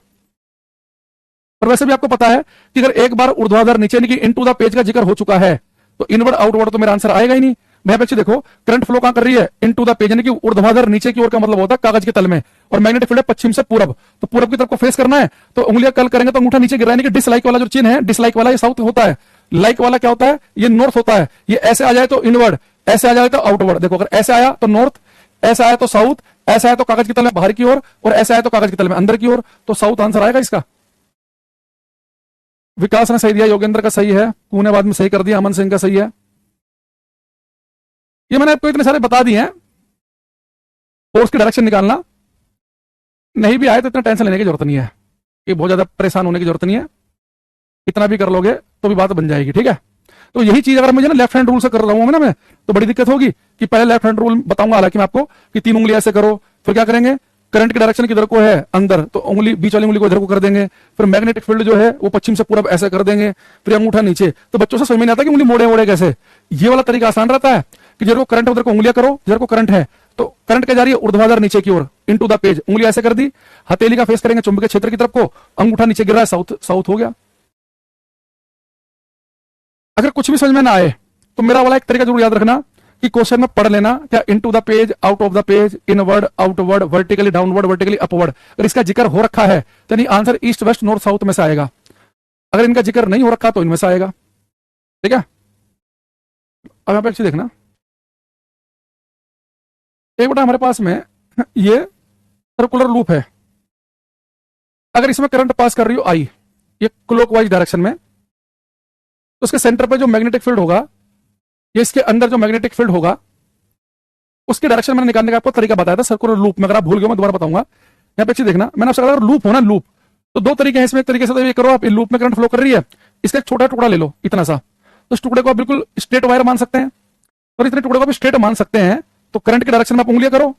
Speaker 1: और वैसे भी आपको पता है कि अगर एक बार ऊर्ध्वाधर नीचे यानी कि इनटू द पेज का जिक्र हो चुका है तो इनवर्ड आउटवर्ड तो मेरा आंसर आएगा ही नहीं। मैं पे देखो करंट फ्लो कहां कर रही है? इनटू द पेज, यानी कि ऊर्ध्वाधर नीचे की ओर का मतलब होता है कागज के तल में, और मैग्नेटिक फील्ड है पश्चिम से पूरब, तो पूरब की तरफ को फेस करना है, तो उंगलियां कर्ल करेंगे तो अंगूठा नीचे गिर रहा है, यानी कि डिसलाइक वाला जो चिन्ह है, डिसलाइक वाला ये साउथ होता है, लाइक वाला क्या होता है? ये नॉर्थ होता है। ये ऐसे आ जाए तो इनवर्ड, ऐसे आ जाए तो आउटवर्ड। देखो अगर ऐसे आया तो नॉर्थ, ऐसे आया तो साउथ, ऐसे आया तो कागज के तल में बाहर की ओर, और ऐसे आया तो कागज के तल में अंदर की ओर, तो साउथ आंसर आएगा इसका। विकास ने सही दिया, योगेंद्र का सही है, कू ने बाद में सही कर दिया, अमन सिंह का सही है। ये मैंने आपको इतने सारे बता दिए हैं, फोर्स की डायरेक्शन निकालना, नहीं भी आए तो इतना टेंशन लेने की जरूरत नहीं है। कि बहुत ज्यादा परेशान होने की जरूरत नहीं है, इतना भी कर लोगे तो भी बात बन जाएगी, ठीक है। तो यही चीज अगर मुझे ना लेफ्ट हैंड रूल से कर रहा हूँ ना मैं, तो बड़ी दिक्कत होगी कि पहले लेफ्ट हैंड रूल बताऊंगा हालांकि मैं आपको कि 3 उंगली ऐसे करो, फिर क्या करेंगे, करंट की डायरेक्शन किधर को है अंदर, तो उंगली बीच वाली उंगली को इधर को कर देंगे, फिर मैग्नेटिक फील्ड जो है वो पश्चिम से पूरब ऐसे कर देंगे, फिर अंगूठा नीचे। तो बच्चों से समझ में नहीं आता कि उंगली मोड़े मोड़े कैसे। ये वाला तरीका आसान रहता है कि जिधर को करंट है उधर को उंगलियां करो, जिधर को करंट है तो करंट क्या जा रही है ऊर्ध्वाधर नीचे की ओर इनटू द पेज, उंगली ऐसे कर दी, हथेली का फेस करेंगे चुंबकीय क्षेत्र की तरफ को, अंगूठा नीचे गिर रहा है साउथ, साउथ हो गया। अगर कुछ भी समझ में ना आए तो मेरा वाला एक तरीका जरूर याद रखना कि क्वेश्चन में पढ़ लेना क्या into the page, out of the page, inward, outward, vertically downward, vertically upward. अगर इसका जिक्र हो रखा है तो नहीं answer east west north south में से आएगा, अगर इनका जिक्र नहीं हो रखा तो इनमें से आएगा, ठीक है। अब यहां पर अच्छी देखना, एक बेटा हमारे पास में ये सर्कुलर लूप है, अगर इसमें करंट पास कर रही हो आई, ये क्लॉकवाइज डायरेक्शन में, तो उसके सेंटर पे जो मैग्नेटिक फील्ड होगा, ये इसके अंदर जो मैग्नेटिक फील्ड होगा उसके डायरेक्शन मैंने निकालने का आपको तरीका बताया था सर्कुलर लूप में, अगर आप भूल गए मैं दोबारा बताऊंगा। यहाँ पे अच्छी देखना, मैंने आपसे कहा लूप हो ना लूप, तो दो तरीके हैं इसमें। एक तरीके से तो ये करो आप, लूप में करंट फ्लो कर रही है, इसका एक छोटा टुकड़ा ले लो इतना सा, तो इस टुकड़े को आप बिल्कुल स्ट्रेट वायर मान सकते हैं, और इतने टुकड़े को आप स्ट्रेट मान सकते हैं, तो करंट के डायरेक्शन में आप उंगलियां करो,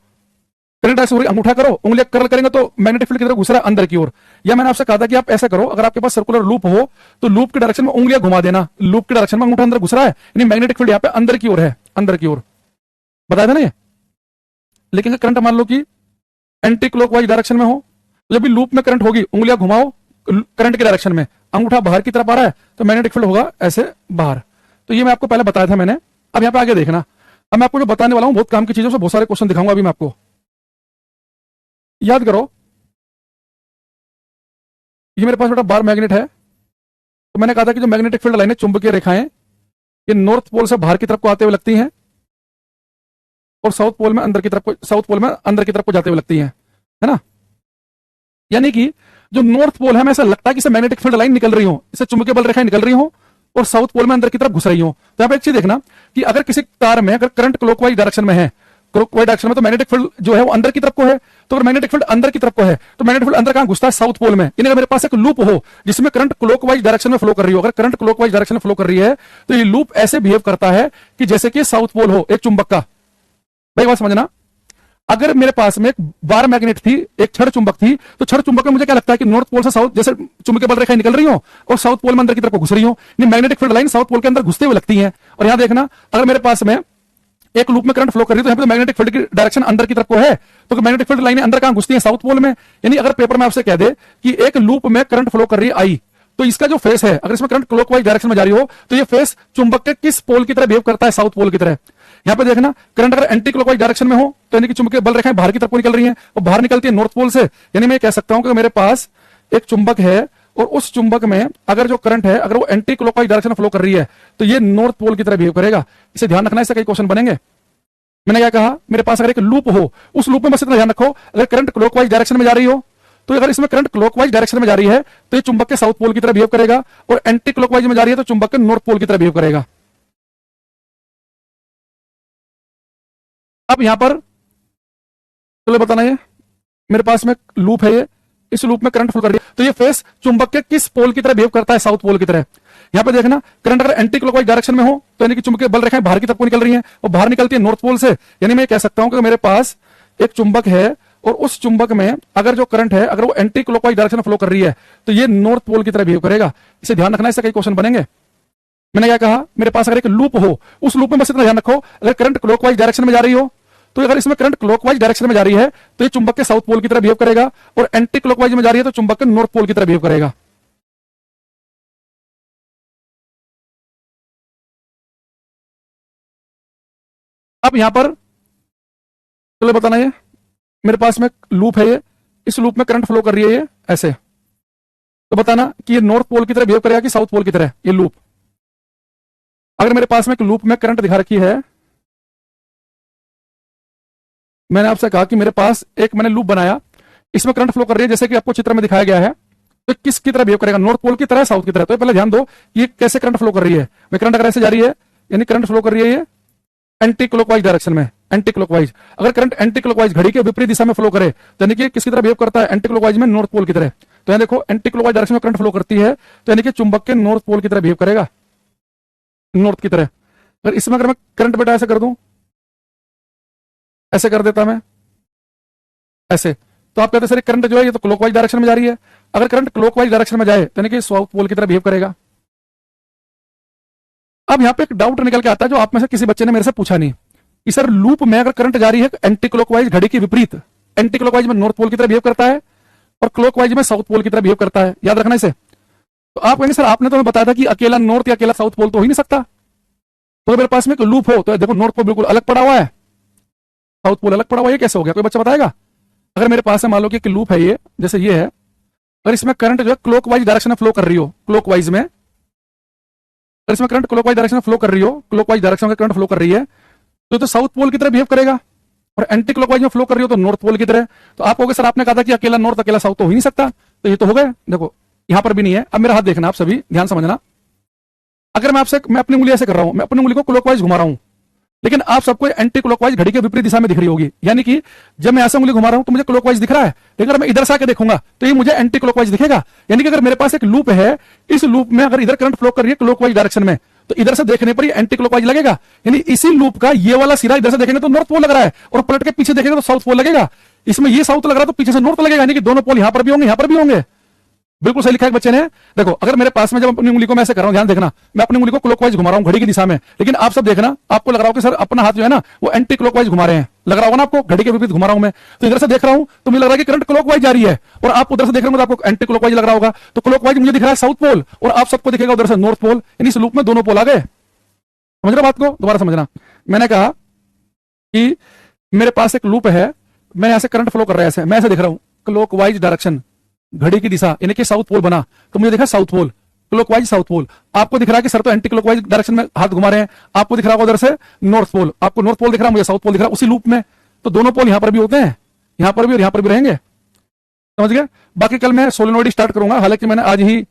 Speaker 1: करंट ऐसे अंगूठा करो, उंगलियां कर्ल करेंगे तो मैग्नेटिक फील्ड की तरफ घुस रहा है अंदर की ओर। या मैंने आपसे कहा था कि आप ऐसा करो, अगर आपके पास सर्कुलर लूप हो तो लूप के डायरेक्शन में उंगलियां घुमा देना, लूप के डायरेक्शन में अंगूठा अंदर घुस रहा है, यानी मैग्नेटिक फील्ड यहाँ पे अंदर की ओर है, अंदर की ओर बताया था ना ये। लेकिन करंट मान लो कि एंटी क्लॉकवाइज डायरेक्शन में हो, जब भी लूप में करंट होगी उंगलियां घुमाओ करंट के डायरेक्शन में, अंगूठा बाहर की तरफ आ रहा है तो मैग्नेटिक फील्ड होगा ऐसे बाहर। तो ये मैं आपको पहले बताया था मैंने। अब यहाँ पे आगे देखना, अब मैं आपको जो बताने वाला हूं बहुत काम की चीजों से बहुत सारे क्वेश्चन दिखाऊंगा अभी मैं आपको, याद करो। ये मेरे पास बेटा बार मैग्नेट है, तो मैंने कहा था कि जो मैग्नेटिक फील्ड लाइनें चुंबकीय रेखाएं ये नॉर्थ पोल से बाहर की तरफ को आते हुए लगती हैं और साउथ पोल में अंदर की तरफ को, साउथ पोल में अंदर की तरफ को जाते हुए लगती हैं, है ना। यानी कि जो नॉर्थ पोल है हमें ऐसा लगता है कि इससे मैग्नेटिक फील्ड लाइन निकल रही हो, इससे चुंबकीय बल रेखाएं निकल रही हो और साउथ पोल में अंदर की तरफ घुस रही हो। तो यहाँ पे एक चीज देखना कि अगर किसी तार में अगर करंट क्लॉकवाइज डायरेक्शन में है, क्लॉकवाइज डायरेक्शन में, तो मैग्नेटिक फील्ड जो है वो अंदर की तरफ को है, तो अगर मैग्नेटिक फील्ड अंदर की तरफ को है तो मैग्नेटिक फील्ड अंदर कहां घुसता है, साउथ पोल में। यानी अगर मेरे पास एक लूप हो जिसमें करंट क्लॉकवाइज डायरेक्शन में फ्लो कर रही हो, अगर करंट क्लॉकवाइज डायरेक्शन में फ्लो कर रही है तो ये लूप ऐसे बिहेव करता है कि जैसे कि साउथ पोल हो एक चुंबक का। भाई बात समझना, अगर मेरे पास में एक बार मैग्नेट थी, एक छड़ चुंबक थी, तो छड़ चुंबक में मुझे क्या लगता है कि नॉर्थ पोल से साउथ जैसे चुंबकीय बल रेखाएं निकल रही हो और साउथ पोल में अंदर की तरफ को घुस रही हो, magnetic field line south pole के अंदर घुसते हुए लगती है। और यहां देखना, अगर मेरे पास में एक लूप में करंट फ्लो कर रही है तो यहाँ पे मैग्नेटिक फील्ड की डायरेक्शन अंदर की तरफ को है, तो मैग्नेटिक फील्ड लाइनें अंदर कहां घुसती हैं, साउथ पोल में। यानी अगर पेपर में आपसे कह दे कि एक लूप में करंट फ्लो कर रही है आई, तो इसका जो फेस है, अगर इसमें करंट क्लॉकवाइज डायरेक्शन में जा रही हो तो ये फेस चुंबक के किस पोल की तरह बिहेव करता है, साउथ पोल की तरह। यहां पे देखना, करंट अगर एंटी क्लॉकवाइज डायरेक्शन में हो तो यानी कि चुंबकीय बल रेखाएं बाहर की तरफ को निकल रही हैं और बाहर निकलती है नॉर्थ पोल से। यानी मैं कह सकता हूं कि मेरे पास एक चुंबक है और उस चुंबक में अगर जो करंट है अगर वो एंटी क्लॉकवाइज डायरेक्शन में फ्लो कर रही है तो ये नॉर्थ पोल की तरह बिहेव करेगा। इसे ध्यान रखना, इससे कई क्वेश्चन बनेंगे। मैंने क्या कहा, मेरे पास अगर एक लूप हो, उस लूप में बस इतना ध्यान रखो, अगर करंट क्लॉकवाइज डायरेक्शन में जा रही हो तो अगर इसमें करंट क्लॉकवाइज डायरेक्शन में जा रही है तो ये चुंबक के साउथ पोल की तरह बिहेव करेगा, और एंटी क्लॉकवाइज में जा रही है तो चुंबक के नॉर्थ पोल की तरह बिहेव करेगा। अब यहां पर चलो बताना, ये मेरे पास में लूप है, ये इस लूप में करंट फ्लो कर रही है तो ये फेस चुंबक के किस पोल की तरह बिहेव करता है, साउथ पोल की तरह। यहां पे देखना, करंट अगर एंटी क्लॉकवाइज डायरेक्शन में हो तो यानी कि चुंबकीय बल रेखाएं बाहर की तरफ को निकल रही हैं और बाहर निकलती है नॉर्थ पोल से। यानी मैं कह सकता हूं कि मेरे पास एक चुंबक है और उस चुंबक में अगर जो करंट है अगर वो एंटी क्लॉकवाइज डायरेक्शन में फ्लो कर रही है तो ये नॉर्थ पोल की तरह बिहेव करेगा। इसे ध्यान रखना, इससे कई क्वेश्चन बनेंगे। मैंने क्या कहा, मेरे पास अगर एक लूप हो, उस लूप में बस इतना ध्यान रखो, अगर करंट क्लॉकवाइज डायरेक्शन में जा रही हो तो अगर इसमें करंट क्लॉकवाइज डायरेक्शन में जा रही है तो ये चुंबक के साउथ पोल की तरह बिहेव करेगा, और एंटी क्लॉकवाइज में जा रही है तो चुंबक के नॉर्थ पोल की तरह बिहेव करेगा। अब यहां पर चलो बताना, ये मेरे पास में लूप है, ये इस लूप में करंट फ्लो कर रही है ये ऐसे, तो बताना कि ये नॉर्थ पोल की तरह बिहेव करेगा कि साउथ पोल की तरह ये लूप। अगर मेरे पास में एक लूप में करंट दिखा रखी है, मैंने आपसे कहा कि मेरे पास एक मैंने लूप बनाया, इसमें करंट फ्लो कर रही है जैसे कि आपको चित्र में दिखाया गया है, तो किसकी तरह बिहेव करेगा, नॉर्थ पोल की तरह, साउथ की तरह। तो पहले ध्यान दो ये कैसे करंट फ्लो कर रही है। मैं करंट अगर ऐसे जा रही है यानी करंट फ्लो कर रही है ये एंटी क्लॉकवाइज डायरेक्शन में, एंटी क्लॉकवाइज। अगर करंट एंटी क्लॉकवाइज घड़ी के विपरीत दिशा में फ्लो करे तो यानी कि किसकी तरह बिहेव करता है, एंटी क्लॉकवाइज में, नॉर्थ पोल की तरह। तो यहाँ देखो एंटी क्लॉकवाइज डायरेक्शन में करंट फ्लो करती है, तो यानी कि चुंबक के नॉर्थ पोल की तरह बिहेव करेगा, नॉर्थ की तरह। अगर इसमें अगर मैं करंट बेटा ऐसे कर दूं, ऐसे कर देता मैं ऐसे, तो आप कहते हैं सर करंट जो है ये तो क्लॉकवाइज डायरेक्शन में जा रही है। अगर करंट क्लॉकवाइज डायरेक्शन में जाए तो यानी कि साउथ पोल की तरह बिहेव करेगा। अब यहां पे एक डाउट निकल के आता है जो आप में से किसी बच्चे ने मेरे से पूछा नहीं कि सर लूप में अगर करंट जा रही है एंटी क्लॉकवाइज घड़ी के विपरीत, एंटी क्लॉकवाइज में नॉर्थ पोल की तरह बिहेव करता है और क्लॉकवाइज में साउथ पोल की तरह बिहेव करता है, याद रखना इसे। तो आप कहेंगे सर आपने तो हमें बताया था कि अकेला नॉर्थ या अकेला साउथ पोल तो हो ही नहीं सकता, तो मेरे पास में एक लूप हो तो देखो नॉर्थ पोल बिल्कुल अलग पड़ा हुआ है, साउथ पोल अलग पड़ा हुआ है, ये कैसे हो गया, कोई बच्चा बताएगा। अगर मेरे पास है मान लो कि एक लूप है ये, जैसे ये है, अगर इसमें करंट जो है क्लॉकवाइज डायरेक्शन में फ्लो कर रही हो, क्लॉकवाइज में, अगर इसमें करंट क्लॉकवाइज डायरेक्शन में फ्लो कर रही हो, क्लॉकवाइज डायरेक्शन में करंट फ्लो कर रही है, तो साउथ पोल की तरह बिहेव करेगा, और एंटी क्लॉकवाइज में फ्लो कर रही हो तो नॉर्थ पोल की तरह। तो आप कहोगे सर आपने कहा था कि अकेला नॉर्थ अकेला साउथ तो हो ही नहीं सकता, तो ये तो हो गया। देखो यहां पर भी नहीं है। अब मेरा हाथ देखना, आप सभी ध्यान समझना। अगर मैं अपनी उंगली ऐसे कर रहा हूं, मैं अपनी उंगली को क्लॉकवाइज घुमा रहा हूं, लेकिन आप सबको एंटी क्लॉकवाइज घड़ी के विपरीत दिशा में दिख रही होगी, यानी कि जब मैं ऐसे उंगली घुमा रहा हूं तो मुझे क्लॉकवाइज दिख रहा है, लेकिन अगर मैं इधर से आके देखूंगा तो ये मुझे एंटी क्लॉकवाइज दिखेगा। यानी कि अगर मेरे पास एक लूप है, इस लूप में अगर इधर करंट फ्लो कर रही है क्लॉकवाइज डायरेक्शन में, तो इधर से देखने पर एंटी क्लॉकवाइज लगेगा। यानी इसी लूप का ये वाला सिरा इधर से देखेंगे तो नॉर्थ पोल लग रहा है, और पलट के पीछे देखेंगे तो साउथ पोल लगेगा। इसमें ये साउथ लग रहा है तो पीछे से नॉर्थ लगेगा, यानी कि दोनों पोल यहां पर भी होंगे, यहां पर भी होंगे। बिल्कुल सही लिखा है बच्चे ने। देखो अगर मेरे पास में जब अपनी उंगली को मैं ऐसे कर रहा हूं, ध्यान देखना, मैं अपनी उंगली को क्लॉकवाइज घुमा रहा हूं घड़ी की दिशा में, लेकिन आप सब देखना, आपको लग रहा हो कि सर अपना हाथ जो है ना वो एंटी क्लॉकवाइज घुमा रहे हैं, लग रहा होगा ना आपको, घड़ी के विपरीत घुमा रहा हूं मैं। तो इधर से देख रहा हूं तो मुझे लग रहा है कि करंट क्लॉकवाइज जा रही है, और आप उधर से देख रहे हो तो आपको एंटी क्लॉकवाइज लग रहा होगा। तो क्लॉकवाइज मुझे दिख रहा है साउथ पोल, और आप सबको दिखेगा उधर से नॉर्थ पोल, यानी इस लूप में दोनों पोल आ गए। समझ रहे बात को, दोबारा समझना। मैंने कहा कि मेरे पास एक लूप है, मैं यहां से करंट फ्लो कर रहा है, ऐसे मैं ऐसे देख रहा हूं क्लॉकवाइज डायरेक्शन, घड़ी की दिशा, यानी कि साउथ पोल बना, तो मुझे दिखा south pole, clockwise south pole. आपको दिख रहा है कि सर तो एंटी क्लॉकवाइज डायरेक्शन में हाथ घुमा रहे हैं, आपको दिख रहा होगा उधर से नॉर्थ पोल, आपको नॉर्थ पोल दिख रहा है, मुझे साउथ पोल दिख रहा है उसी लूप में। तो दोनों पोल यहां पर भी होते हैं, यहां पर भी और यहां पर भी रहेंगे। समझ गए। बाकी कल मैं सोलेनोइड स्टार्ट करूंगा, हालांकि मैंने आज ही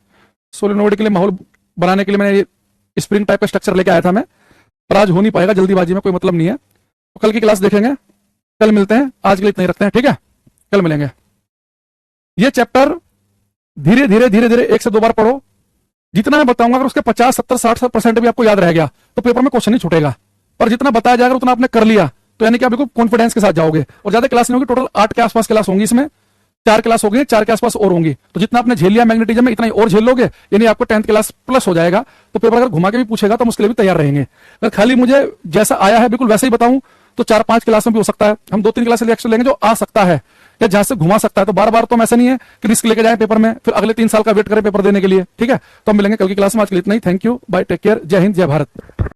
Speaker 1: सोलेनोइड के लिए माहौल बनाने के लिए मैंने स्प्रिंग टाइप का स्ट्रक्चर लेके आया था मैं, पर आज हो नहीं पाएगा, जल्दीबाजी में कोई मतलब नहीं है। तो कल की क्लास देखेंगे, कल मिलते हैं, आज के लिए इतना ही रखते हैं, ठीक है, कल मिलेंगे। ये चैप्टर धीरे धीरे धीरे धीरे 1 से 2 बार पढ़ो, जितना मैं बताऊंगा अगर उसके 50, 70, 60% भी आपको याद रह गया तो पेपर में क्वेश्चन नहीं छूटेगा, और जितना बताया जाएगा उतना आपने कर लिया तो यानी कि आप बिल्कुल कॉन्फिडेंस के साथ जाओगे। और ज्यादा क्लास नहीं होगी, टोटल 8 के आसपास क्लास होंगी, इसमें 4 क्लास हो गई, 4 के आसपास और होंगी, तो जितना आपने झेल लिया मैग्नेटिज्म में इतना ही और झेल लोगे, यानी आपको 10th क्लास प्लस हो जाएगा। तो पेपर अगर घुमा के भी पूछेगा तो हम उसके लिए भी तैयार रहेंगे। अगर खाली मुझे जैसा आया है बिल्कुल वैसे ही बताऊं तो 4-5 क्लास में भी हो सकता है, हम 2-3 क्लास एक्स्ट्रा लेंगे जो आ सकता है या जहां से घुमा सकता है। तो बार बार तो ऐसा नहीं है कि रिस्क लेके जाए पेपर में, फिर अगले 3 साल का वेट करें पेपर देने के लिए, ठीक है। तो हम मिलेंगे कल की क्लास में, आज के लिए इतना ही। Thank you, bye, take care, जय हिंद, जय भारत।